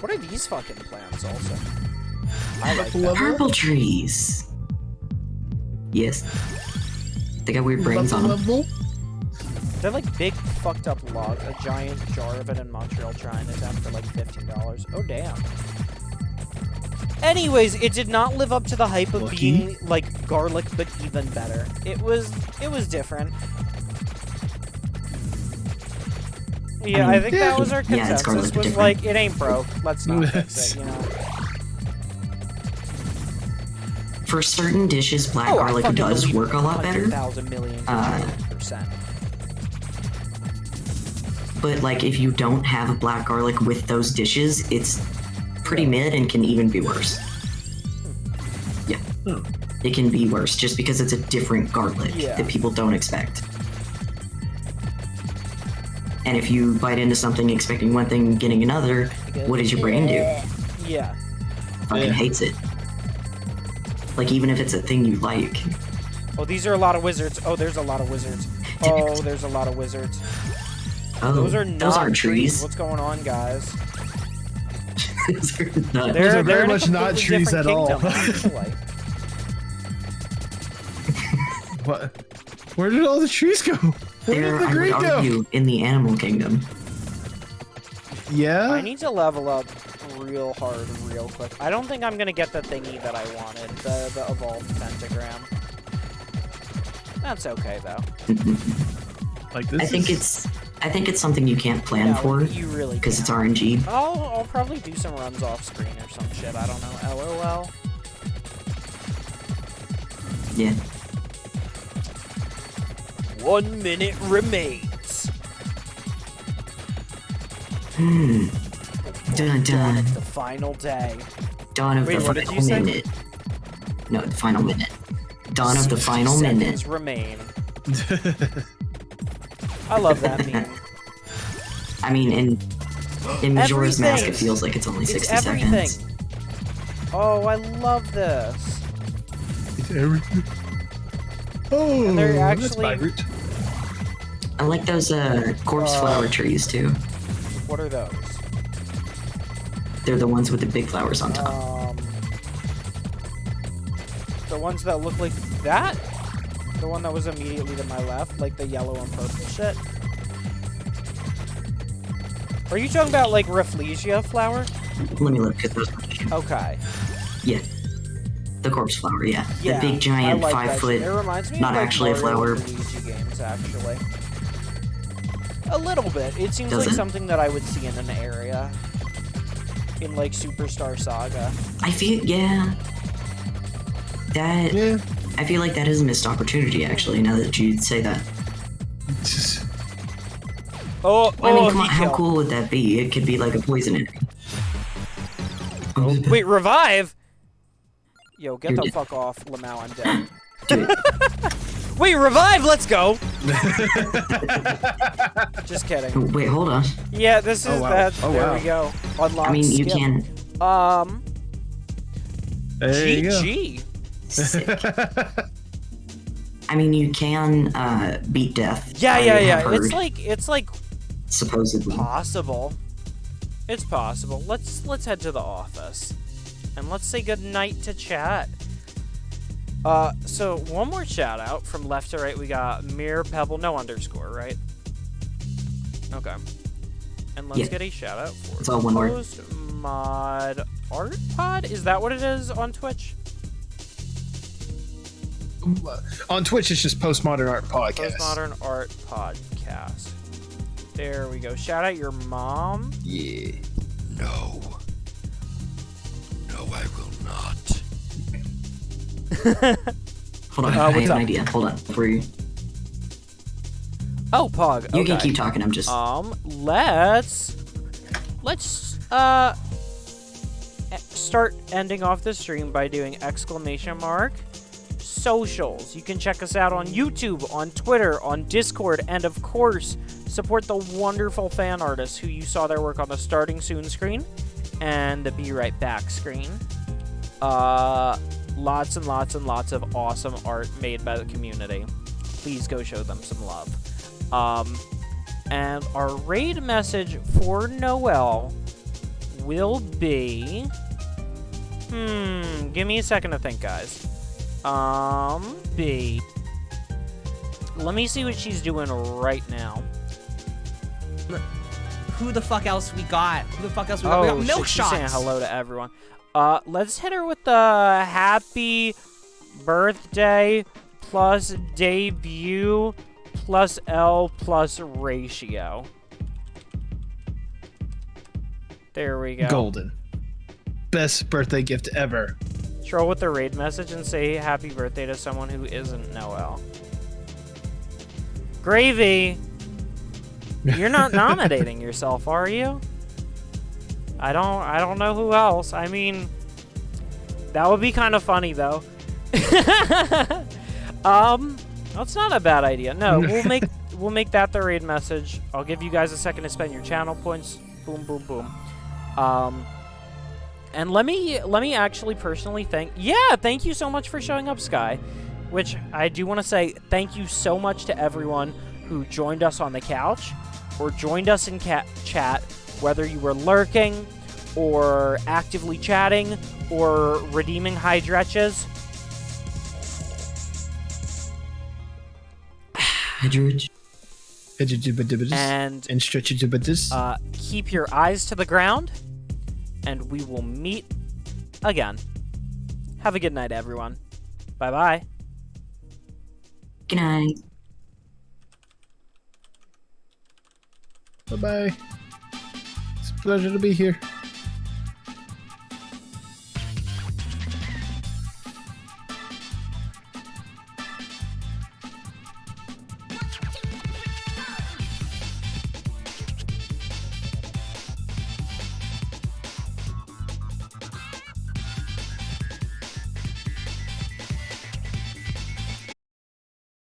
What are these fucking plants also? I like that. Purple trees. Yes. They got weird brains on them. They're like big fucked up log, a giant jar of it in Montreal Chinatown for like $15. Oh damn. Anyways, it did not live up to the hype of Lucky. being like garlic, but even better. It was different. Yeah, I think that was our yeah, it's consensus. garlic, Was different. like, it ain't broke. Let's not fix it. You know. For certain dishes, black Oh, I garlic fucking does believe work a lot better. 100,000 million %. But like, if you don't have black garlic with those dishes, it's pretty mid and can even be worse. Yeah, it can be worse just because it's a different garlic Yeah. that people don't expect. And if you bite into something expecting one thing and getting another, what does your brain do? Yeah. Fucking Yeah. hates it. Like, even if it's a thing you like. Oh, these are a lot of wizards. Oh, there's a lot of wizards. Oh, there's a lot of wizards. Oh, Those are not those aren't trees. What's going on, guys? Those are not- Those are very in a much not completely trees different at all. kingdom, actually. What? Where did all the trees go? Where They're, did the I green would go? argue, in the animal kingdom. Yeah. I need to level up real hard, real quick. I don't think I'm gonna get the thingy that I wanted, the evolved pentagram. That's okay though. Like this. I think it's something you can't plan No, for you really because it's can't. RNG. I'll probably do some runs off screen or some shit. I don't know. LOL. Yeah. 1 minute remains. Dun Dawn dun. of the final day. Dawn of Wait, the what did you final say? minute. No, the final minute. Dawn of the 60 final minute. seconds remain. I love that meme. I mean, in Majora's Mask, it Everything. feels like it's only It's 60 everything. seconds. Oh, I love this. It's everything. Oh, And they're that's actually- vibrant. I like those corpse flower trees too. What are those? They're the ones with the big flowers on top. The ones that look like that? The one that was immediately to my left, like the yellow and purple shit? Are you talking about like Rafflesia flower? Let me look at those. Okay. Yeah. The corpse flower, yeah. Yeah, The big giant I like 5 that foot, shit. It reminds me not of, like, actually a Mario flower. and Luigi games, actually. A little bit. It seems Does like it? something that I would see in an area. In like Superstar Saga. I feel, yeah. That, Yeah. I feel like that is a missed opportunity, actually, now that you say that. Oh, I mean, oh, come on, he how killed. cool would that be? It could be like a poison enemy. Wait, revive? Yo, get You're the dead. fuck off, Lamau, I'm dead. Do it. Wait, revive, let's go! Just kidding. Oh, wait, hold on. Yeah, this is wow. that. Oh, there wow. we go. Unlock I mean, you skip. can. There you go. GG. Sick. I mean, you can beat death. Yeah, I yeah, have yeah. heard, It's like supposedly. possible. It's possible. Let's head to the office. And let's say goodnight to chat. So one more shout out from left to right. We got Mere Pebble, no underscore, right? Okay. And let's Yeah. get a shout out for It's all one word. Post Mod Art Pod. Is that what it is on Twitch? On Twitch, it's just Postmodern Art Podcast. Postmodern Art Podcast. There we go. Shout out your mom. Yeah. No. No, I will not. Hold on, I what's have an up? idea. Hold on. Before you Oh, Pog. Okay. can keep talking, I'm just... Let's start ending off the stream by doing ! Socials. You can check us out on YouTube, on Twitter, on Discord, and of course, support the wonderful fan artists who you saw their work on the starting soon screen and the be right back screen. Lots and lots and lots of awesome art made by the community. Please go show them some love. And our raid message for Noel will be... give me a second to think, guys. B. Let me see what she's doing right now. Who the fuck else we got? Who the fuck else we got? We got milk she's saying shots. hello to everyone. Let's hit her with the happy birthday plus debut plus L plus ratio. There we go. Golden. Best birthday gift ever. Troll with the raid message and say happy birthday to someone who isn't Noel. Gravy! You're not nominating yourself, are you? I don't know who else. I mean, that would be kind of funny though. That's not a bad idea. No, we'll make that the raid message. I'll give you guys a second to spend your channel points. Boom, boom, boom. And let me actually personally thank you so much for showing up, Sky. Which I do want to say thank you so much to everyone who joined us on the couch or joined us in chat, whether you were lurking or actively chatting or redeeming hydretches. Hedgeridge. And stretch it. keep your eyes to the ground, and we will meet again. Have a good night, everyone. Bye-bye. Good night. Bye-bye. It's a pleasure to be here.